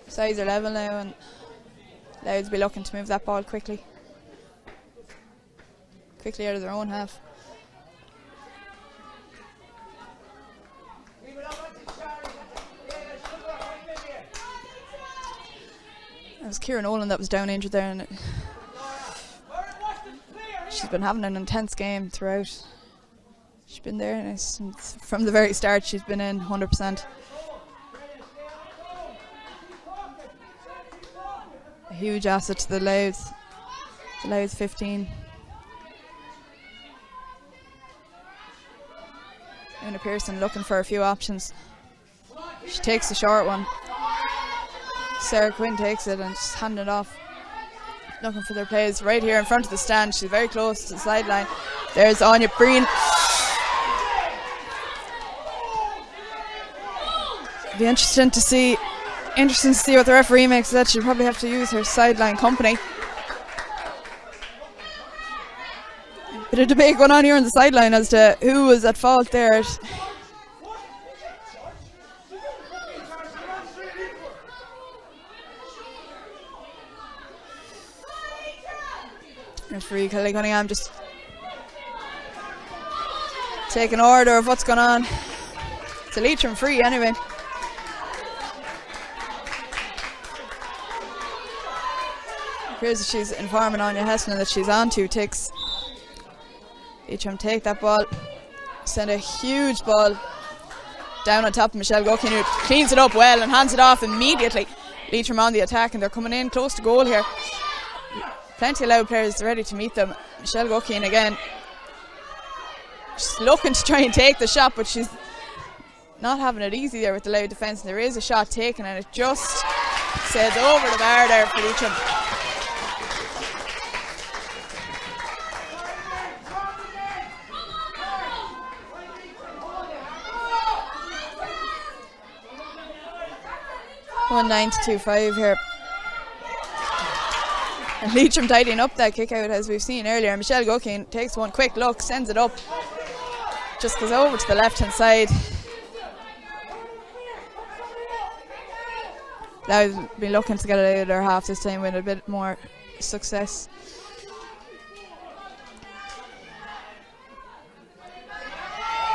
[SPEAKER 1] Sides are level now, and Louth will be looking to move that ball quickly out of their own half. It was Kieran Olin that was down injured there, and she's been having an intense game throughout. She's been there, and from the very start she's been in 100%. A huge asset to the Louth 15. Una Pearson looking for a few options. She takes the short one. Sarah Quinn takes it and just handing it off. Looking for their plays right here in front of the stand. She's very close to the sideline. There's Anya Breen. Be interesting to see what the referee makes of that. She'll probably have to use her sideline company. Bit of debate going on here on the sideline as to who was at fault there. Referee Kelly Cunningham just taking order of what's going on. It's a Leitrim free anyway. Appears that she's informing Anya Hesselin that she's on to. Leitrim take that ball, send a huge ball down on top of Michelle Guckian, who cleans it up well and hands it off immediately. Leitrim on the attack, and they're coming in close to goal here. Plenty of Louth players ready to meet them. Michelle Guckian again, she's looking to try and take the shot, but she's not having it easy there with the Louth defence, and there is a shot taken, and it just sails over the bar there for Leitrim. One 9-2-5 here. And Leitrim tidying up that kick out as we've seen earlier. Michelle Guckian takes one quick look, sends it up, just goes over to the left hand side. They've been looking to get it out of their half this time with a bit more success.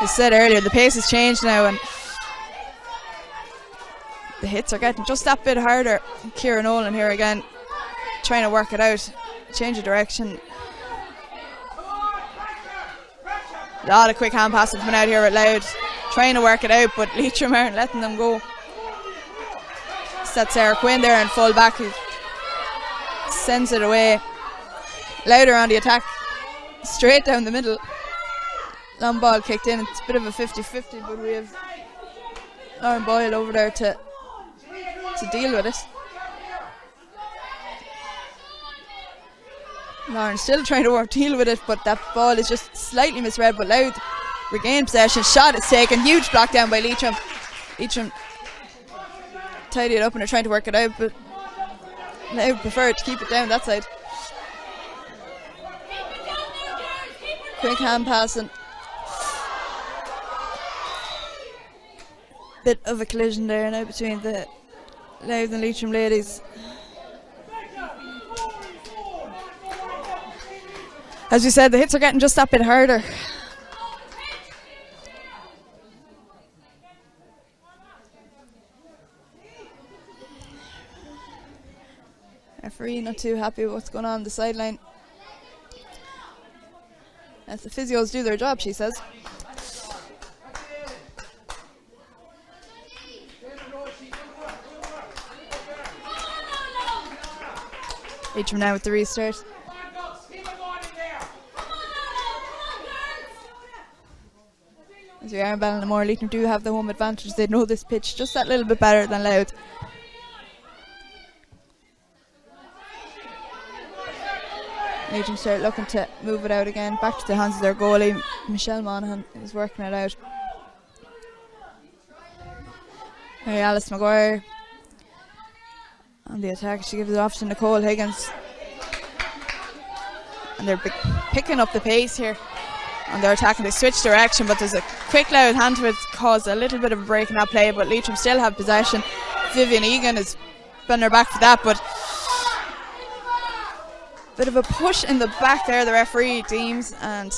[SPEAKER 1] As I said earlier, the pace has changed now, and the hits are getting just that bit harder. Kieran Olin here again, trying to work it out, change of direction. A lot of quick hand passes coming out here at Louth, trying to work it out, but Leitrim aren't letting them go. That's Sarah Quinn there in full back, who's sends it away. Louder on the attack, straight down the middle. Long ball kicked in. It's a bit of a 50-50, but we have Lauren Boyle over there to deal with it. Lauren still trying to deal with it, but that ball is just slightly misread. But Louth regained possession. Shot is taken. Huge block down by Leitrim. Leitrim tidy it up and they're trying to work it out, but Louth preferred to keep it down that side. Quick hand passing. Bit of a collision there now between the Louth and Leitrim ladies. As we said, the hits are getting just that bit harder. Referee not too happy with what's going on the sideline. As the physios do their job, she says. Leitrim now with the restart. As we are in Ballinamore, Leitrim do have the home advantage. They know this pitch just that little bit better than Louth. Leitrim start looking to move it out again. Back to the hands of their goalie, Michelle Monaghan, is working it out. Mary Alice Maguire on the attack. She gives it off to Nicole Higgins. And they're picking up the pace here on their attack, and they switch direction, but there's a quick Louth hand to it, caused a little bit of a break in that play, but Leitrim still have possession. Vivian Egan is bending her back for that, but bit of a push in the back there, the referee deems, and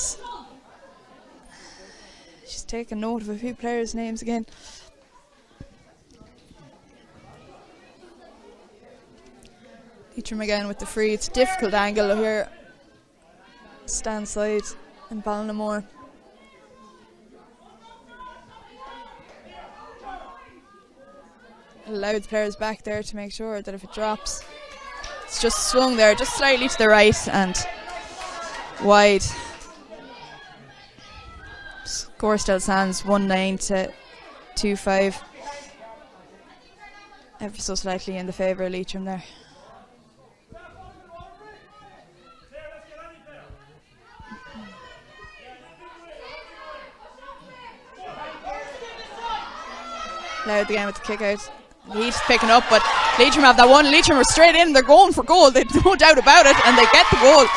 [SPEAKER 1] she's taking note of a few players' names again. Leitrim again with the free. It's a difficult angle here. Stand side in Ballinamore. Allow the players back there to make sure that if it drops, it's just swung there, just slightly to the right and wide. Score still stands 1-9 to 2-5. Ever so slightly in the favour of Leitrim there. Louth again with the kick out. He's picking up, but Leitrim have that one. Leitrim are straight in. They're going for goal. They've no doubt about it, and they get the goal.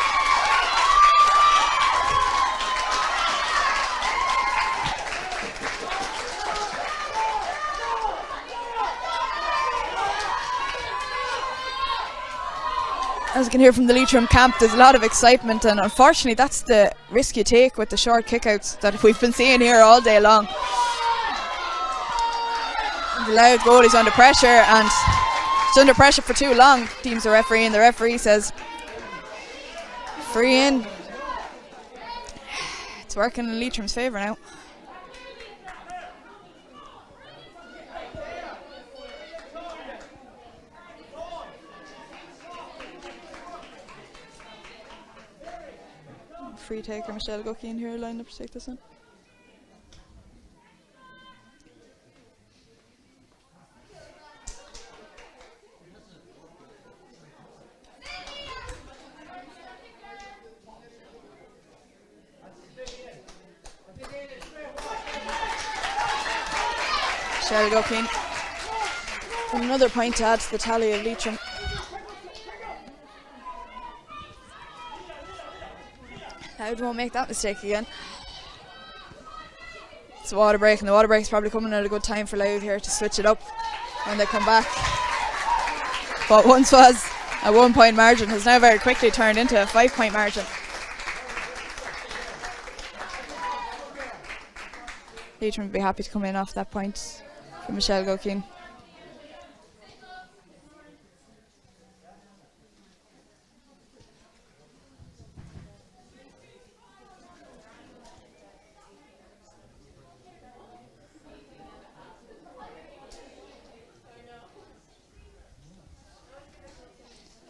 [SPEAKER 1] As you can hear from the Leitrim camp, there's a lot of excitement, and unfortunately that's the risk you take with the short kickouts that we've been seeing here all day long. The Louth goal is under pressure, and it's under pressure for too long, deems the referee, and the referee says free in. It's working in Leitrim's favour now. Free taker Michelle Guckey in here lined up to take this one. Michelle Guckey. Another point to add to the tally of Leitrim. Louth won't make that mistake again. It's a water break, and the water break's probably coming at a good time for Louth here to switch it up when they come back. What once was a 1 point margin has now very quickly turned into a 5 point margin. Leitrim would be happy to come in off that point for Michelle Guckey.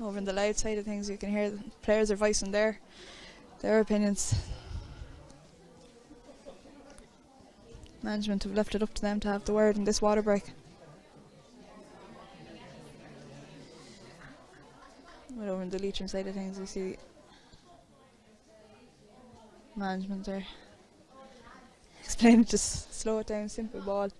[SPEAKER 1] Over on the Louth side of things, you can hear the players are voicing their opinions. Management have left it up to them to have the word in this water break. Well, over on the Leitrim side of things, we see management there explaining, just slow it down, simple ball.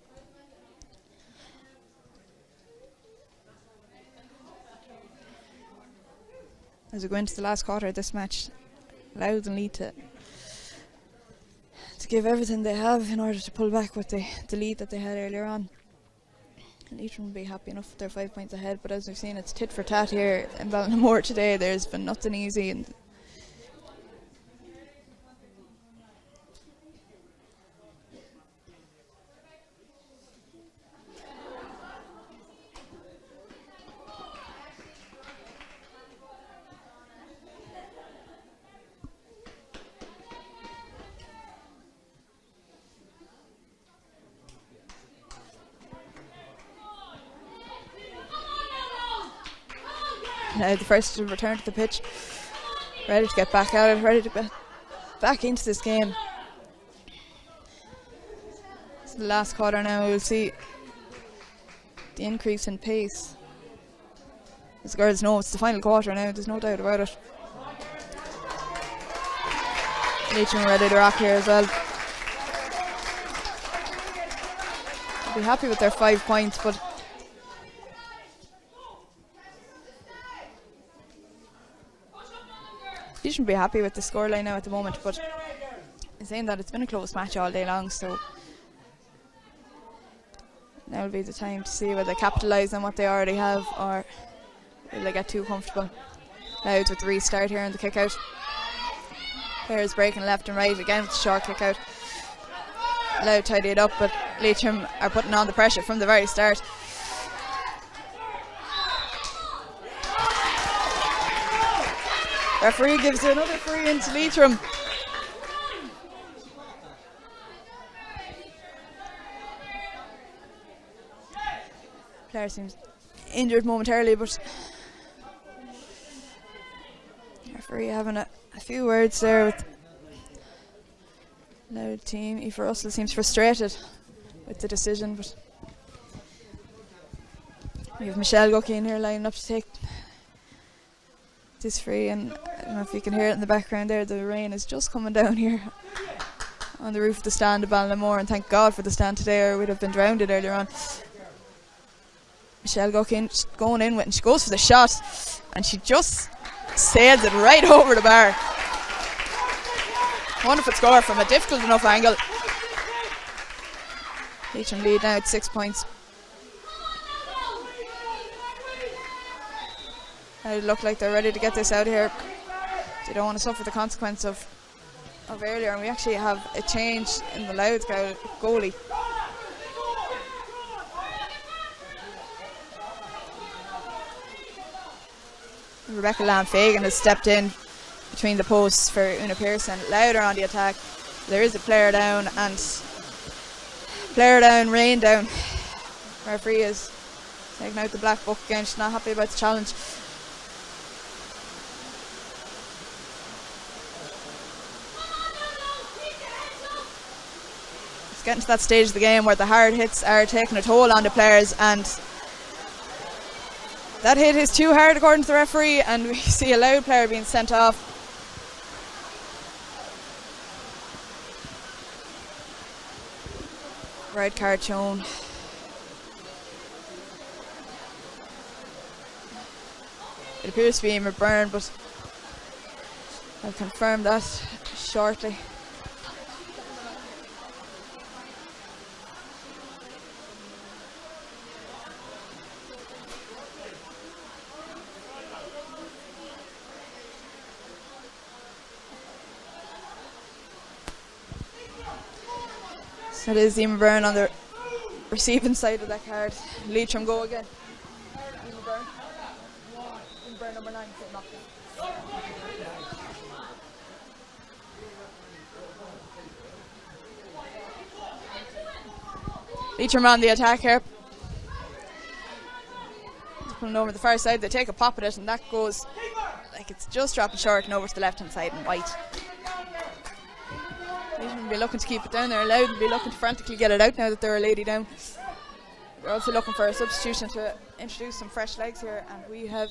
[SPEAKER 1] As we go into the last quarter of this match, Louth and Leith to give everything they have in order to pull back with the lead that they had earlier on. Leitrim will be happy enough if they're 5 points ahead, but as we've seen, it's tit for tat here in Ballinamore today. There's been nothing easy, and now the first to return to the pitch, ready to get back at it, ready to get back into this game. It's the last quarter now. We'll see the increase in pace. As the girls know, it's the final quarter now, there's no doubt about it. Leitrim ready to rock here as well. They'll be happy with their 5 points, but you shouldn't be happy with the scoreline now at the moment, but in saying that, it's been a close match all day long, so now will be the time to see whether they capitalise on what they already have or will they get too comfortable. Louth with the restart here and the kick out. Players breaking left and right again with the short kick out. Louth tidy it up, but Leitrim are putting on the pressure from the very start. Referee gives another free into Leitrim. Player seems injured momentarily, but referee having a few words there with Louth team. Aoife Russell seems frustrated with the decision, but we have Michelle Gucky in here lining up to take this free, and I don't know if you can hear it in the background there, the rain is just coming down here on the roof of the stand of Ballinamore, and thank God for the stand today or we'd have been drowned earlier on. Michelle Gucky going in with, and she goes for the shot and she just sails it right over the bar. Wonderful score from a difficult enough angle. Leitrim lead now at 6 points. They look like they're ready to get this out of here. They don't want to suffer the consequence of earlier, and we actually have a change in the Louth goalie. Rebecca Lamb-Fagan has stepped in between the posts for Una Pearson. Louder on the attack. There is a player down, and player down, rain down. Referee is taking out the black book again. She's not happy about the challenge. It's getting to that stage of the game where the hard hits are taking a toll on the players, and that hit is too hard according to the referee, and we see a Louth player being sent off. Red card shown. It appears to be Emer Byrne, but I'll confirm that shortly. So it is Emer Byrne on the receiving side of that card. Leitrim go again. Emer Byrne. Emer Byrne number 9. Leitrim on the attack here. pulling over the far side. They take a pop at it, and that goes like it's just dropping short and over to the left hand side and white. Leitrim will be looking to keep it down there. Louth will be looking to frantically get it out now that they're a lady down. We're also looking for a substitution to introduce some fresh legs here, and we have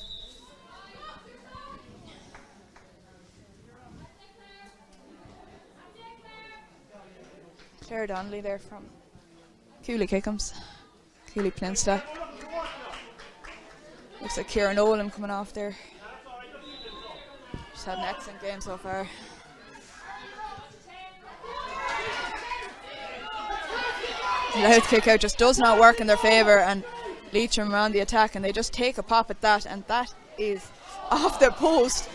[SPEAKER 1] Claire Donnelly there from Cooley Kickums. Cooley Peninsula. Looks like Kieran Nolan coming off there. She's had an excellent game so far. Louth kick out just does not work in their favour, and Leitrim are on the attack, and they just take a pop at that, and that is off the post.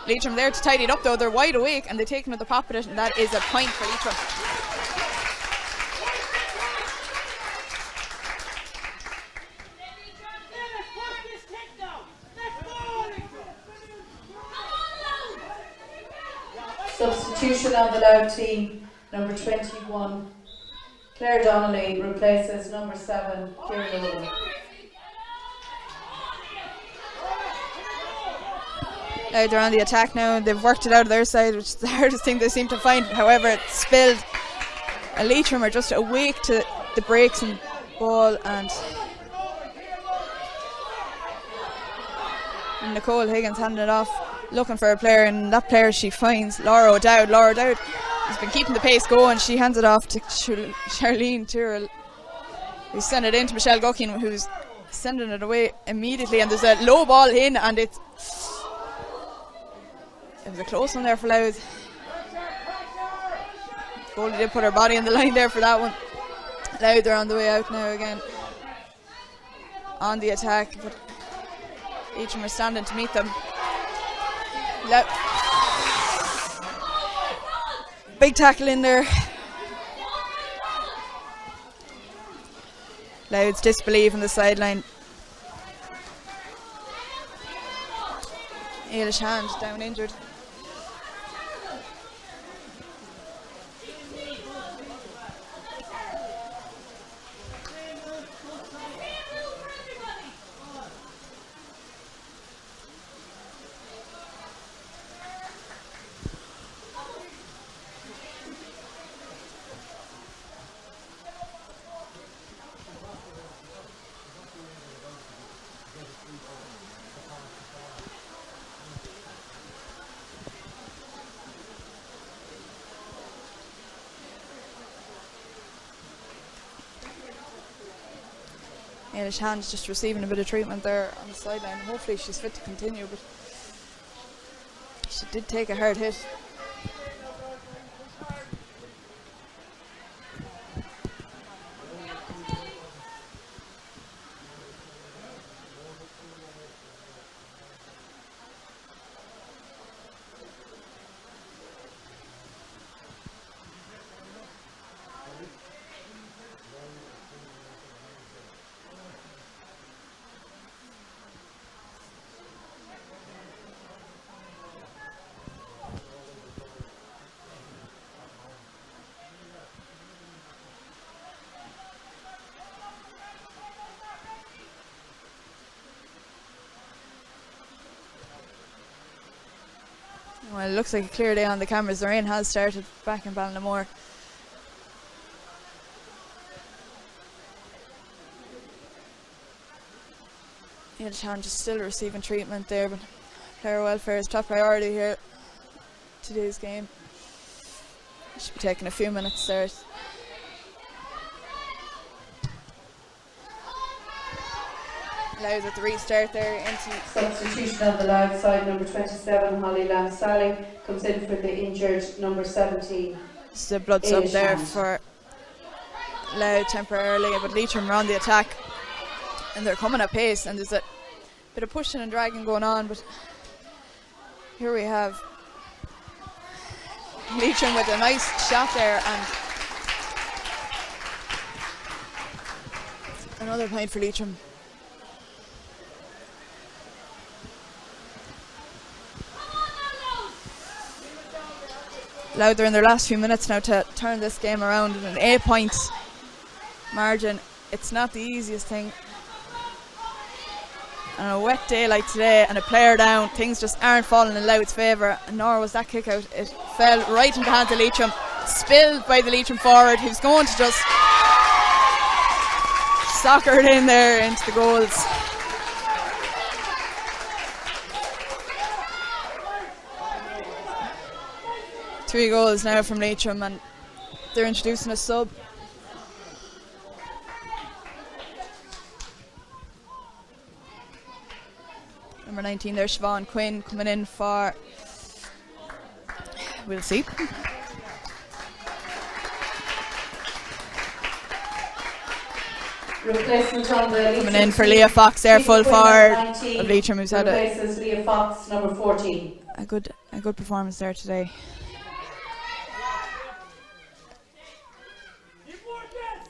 [SPEAKER 1] Leitrim there to tidy it up though. They're wide awake and they take another pop at it, and that is a point for Leitrim.
[SPEAKER 2] Substitution on the Louth team, number 21, Claire Donnelly replaces number 7, Kieran Nolan.
[SPEAKER 1] They're on the attack now. They've worked it out of their side, which is the hardest thing they seem to find. However, it's spilled. Leitrim are just awake to the breaks and ball, and Nicole Higgins handing it off, looking for a player, and that player she finds Laura O'Dowd. Laura O'Dowd has been keeping the pace going. She hands it off to Charlene Tyrrell, who's sending it into Michelle Guckin, who's sending it away immediately, and there's a low ball in, and it was a close one there for Louth. Goldie did put her body on the line there for that one. Louth are on the way out now again on the attack, but Leitrim are standing to meet them. Big tackle in there. Louth's disbelief on the sideline. Ailish Hand down injured. Ailish Hand's just receiving a bit of treatment there on the sideline. Hopefully she's fit to continue, but she did take a hard hit. Well, it looks like a clear day on the cameras. The rain has started back in Ballinamore. Ailish Hand is still receiving treatment there, but player welfare is top priority here. Today's game should be taking a few minutes there. Louth at the restart there into
[SPEAKER 2] substitution on the Louth side, number 27, Holly Lamb-Salling comes in for the injured number 17.
[SPEAKER 1] There's a blood sub there for Louth temporarily, but Leitrim are on the attack and they're coming at pace, and there's a bit of pushing and dragging going on, but here we have Leitrim with a nice shot there, and another point for Leitrim. Louth are in their last few minutes now to turn this game around in an 8-point margin. It's not the easiest thing. on a wet day like today and a player down, things just aren't falling in Louth's favour, and nor was that kick out. It fell right into the hands of Leitrim, spilled by the Leitrim forward, who's going to just soccer it in there into the goals. Three goals now from Leitrim, and they're introducing a sub. Number 19 there, Siobhan Quinn, coming in for, we'll see.
[SPEAKER 2] Replacement on the
[SPEAKER 1] Coming in for Leah Fox there, full forward of Leitrim, who's had
[SPEAKER 2] replaces Leah Fox, number 14.
[SPEAKER 1] a good performance there today.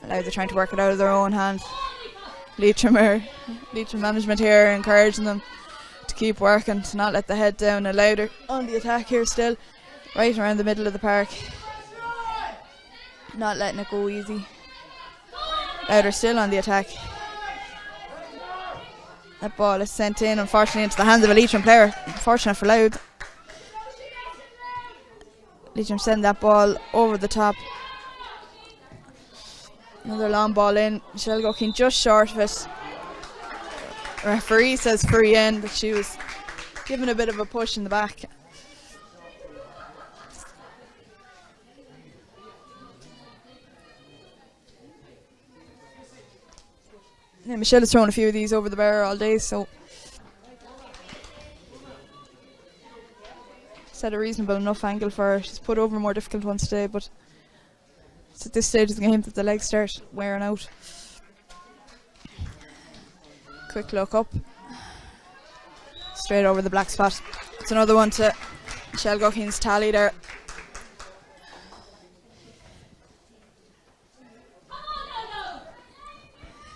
[SPEAKER 1] Now they're trying to work it out of their own hand. Leitrim management here encouraging them to keep working, to not let the head down. Louth on the attack here still, right around the middle of the park, not letting it go easy. Louth still on the attack. That ball is sent in, unfortunately, into the hands of a Leitrim player. Unfortunate for Louth. Leitrim send that ball over the top. Another long ball in. Michelle Gokin just short of it. Referee says free in, but she was given a bit of a push in the back. Yeah, Michelle has thrown a few of these over the bar all day, so set a reasonable enough angle for her. She's put over more difficult ones today, but it's at this stage of the game that the legs start wearing out. Quick look up, straight over the black spot. It's another one to Michelle Gokin's tally there.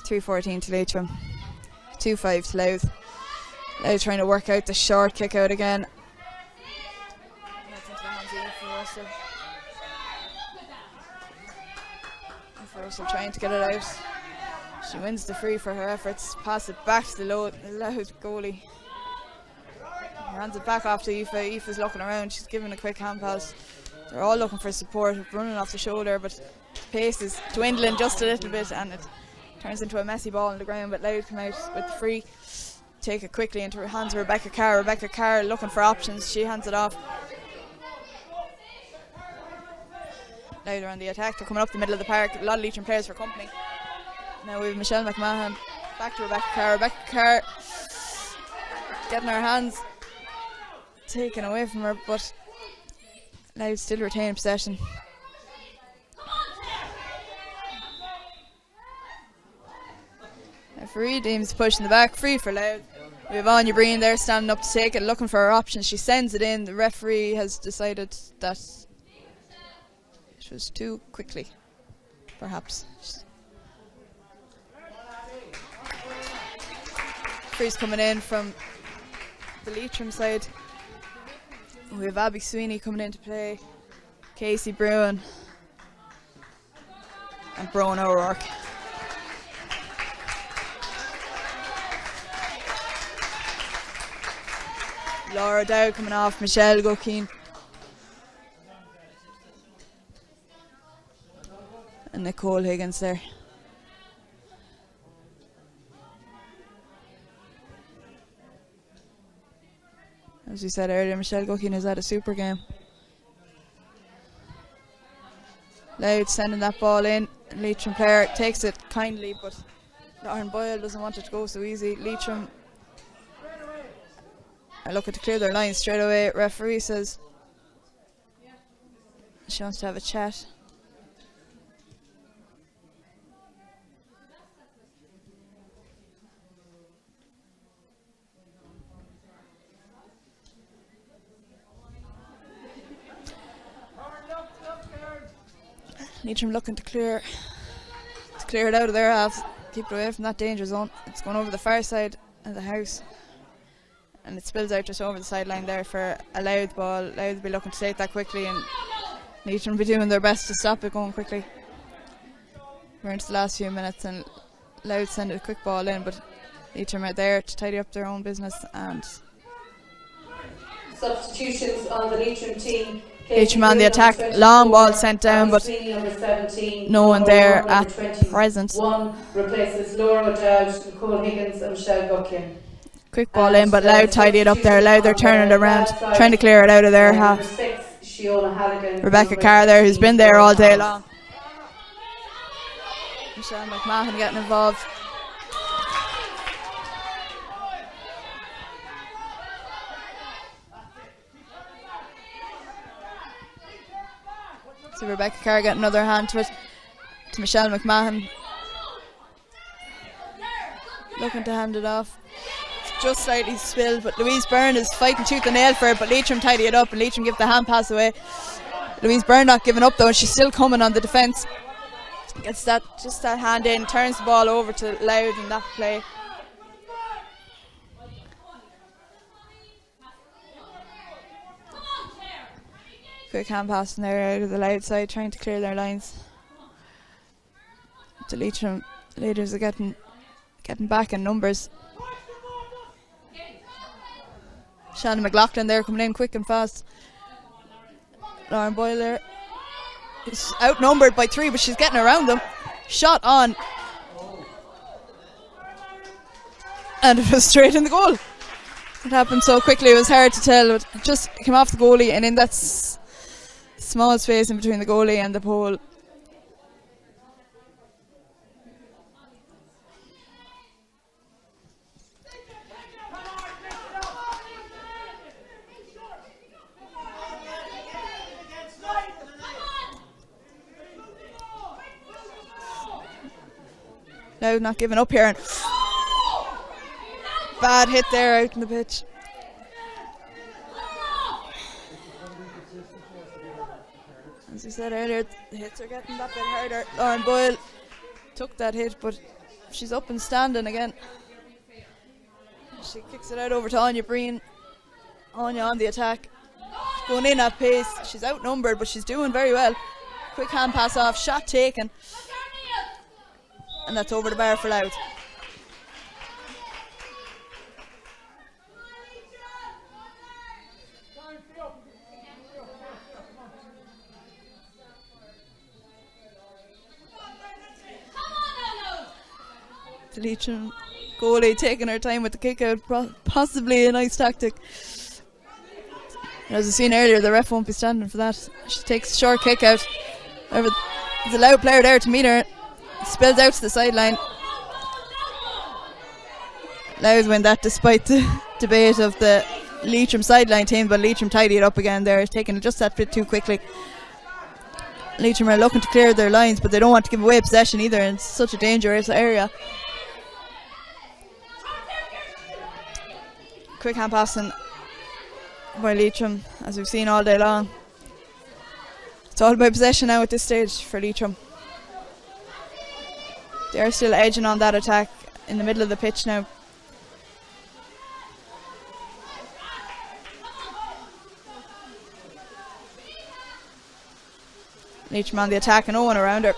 [SPEAKER 1] .314 to Leitrim, 2-5 to Louth. Louth trying to work out the short kick out again. Russell trying to get it out. She wins the free for her efforts. Pass it back to the Louth goalie. Hands it back off to Aoife. Aoife's looking around. She's giving a quick hand pass. They're all looking for support, running off the shoulder, but pace is dwindling just a little bit, and it turns into a messy ball on the ground. But Louth come out with the free, take it quickly into her hands of Rebecca Carr. Rebecca Carr looking for options. She hands it off. Louth are on the attack. They're coming up the middle of the park. A lot of Leitrim players for company. Now we have Michelle McMahon. Back to Rebecca Carr. Rebecca Carr getting her hands taken away from her, but Louth still retain possession. Referee deems push in the back. Free for Louth. We have Anya Breen there standing up to take it, looking for her options. She sends it in. The referee has decided that it was too quickly, perhaps. Free's coming in from the Leitrim side. We have Abby Sweeney coming in to play, Casey Bruin and Brown O'Rourke. Laura Dow coming off, Michelle Gokin and Nicole Higgins there. As we said earlier, Michelle Gokin has had a super game. Louth sending that ball in. Leitrim player takes it kindly, but Lauren Boyle doesn't want it to go so easy. Leitrim are looking to clear their lines straight away. Referee says she wants to have a chat. Leitrim looking to clear it out of their half, keep it away from that danger zone. It's going over the far side of the house, and it spills out just over the sideline there for a Louth ball. Louth will be looking to take that quickly, and Leitrim will be doing their best to stop it going quickly. We're into the last few minutes, and Louth send a quick ball in, but Leitrim are there to tidy up their own business, and
[SPEAKER 2] substitutions on the Leitrim team.
[SPEAKER 1] Leitrim on the attack. Long ball sent down, but no one there at present.
[SPEAKER 2] One replaces Laura O'Dowd, Nicole Higgins and Michelle Bucklin.
[SPEAKER 1] Quick ball in, but Louth tidy it up there. Louth are turning it around, trying to clear it out of their half. Rebecca Carr there, who's been there all day long. Michelle McMahon getting involved. So Rebecca Carr getting another hand to it, to Michelle McMahon. Looking to hand it off. Just slightly spilled, but Louise Byrne is fighting tooth and nail for it, but Leitrim tidy it up and Leitrim give the hand pass away. Louise Byrne not giving up though, and she's still coming on the defence. Gets that hand in, turns the ball over to Louth in that play. Quick hand pass in there out of the Louth side, trying to clear their lines. The Leitrim leaders are getting back in numbers. Shannon McLaughlin there coming in quick and fast. Lauren Boyle there is outnumbered by 3, but she's getting around them. Shot on, and it was straight in the goal. It happened so quickly, it was hard to tell. It just came off the goalie, and in that small space in between the goalie and the pole. Now not giving up here, and bad hit there out in the pitch. As we said earlier, the hits are getting that bit harder. Lauren Boyle took that hit, but she's up and standing again. She kicks it out over to Anya Breen. Anya on the attack, going in at pace. She's outnumbered, but she's doing very well. Quick hand pass off, shot taken. And that's over the bar for Louth. The Leitrim goalie taking her time with the kick out, possibly a nice tactic. As I seen earlier, the ref won't be standing for that. She takes a short kick out. There's a Louth player there to meet her. Spills out to the sideline. Louth win that despite the debate of the Leitrim sideline team, but Leitrim tidy it up again there, taking it just that bit too quickly. Leitrim are looking to clear their lines, but they don't want to give away possession either, and it's such a dangerous area. Quick hand passing by Leitrim, as we've seen all day long. It's all about possession now at this stage for Leitrim. They're still edging on that attack in the middle of the pitch now. Leitrim on the attack and no one around her.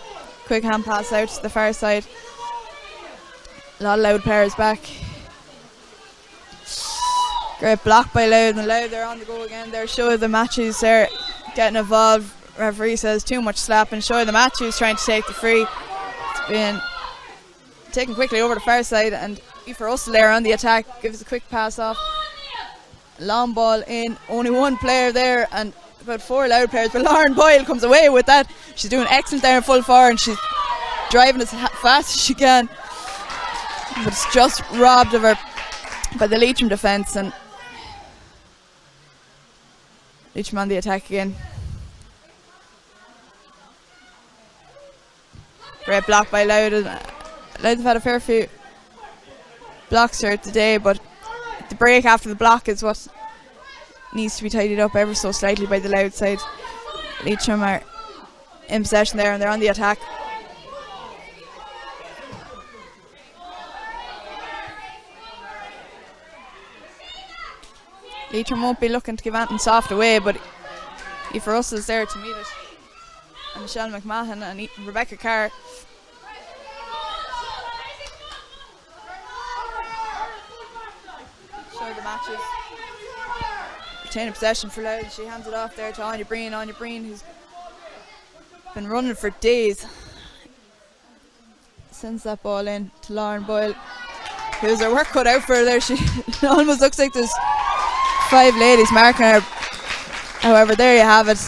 [SPEAKER 1] Quick hand pass out to the far side. A lot of Louth players back. Great block by Louth, and Louth they're on the go again. They're Show the Matthews there getting involved. Referee says too much slapping. Show the Matthews trying to take the free. It's been taken quickly over the far side, and Aoife Russell there on the attack gives a quick pass off. Long ball in, only one player there and about 4 Louth players, but Lauren Boyle comes away with that. She's doing excellent there in full forward, and she's driving as fast as she can, but it's just robbed of her by the Leitrim defence, and Leitrim on the attack again. Great block by Louth. Louth have had a fair few blocks here today, but the break after the block is what needs to be tidied up ever so slightly by the Louth side. Leitrim are in possession there and they're on the attack. Leitrim won't be looking to give anything soft away, but Aoife Russell's there to meet it. And Michelle McMahon and Rebecca Carr. matches. Retaining possession for Louth. She hands it off there to Anya Breen. Anya Breen, who's been running for days. Sends that ball in to Lauren Boyle, who's her work cut out for her there. She almost looks like there's 5 ladies marking her. However, there you have it.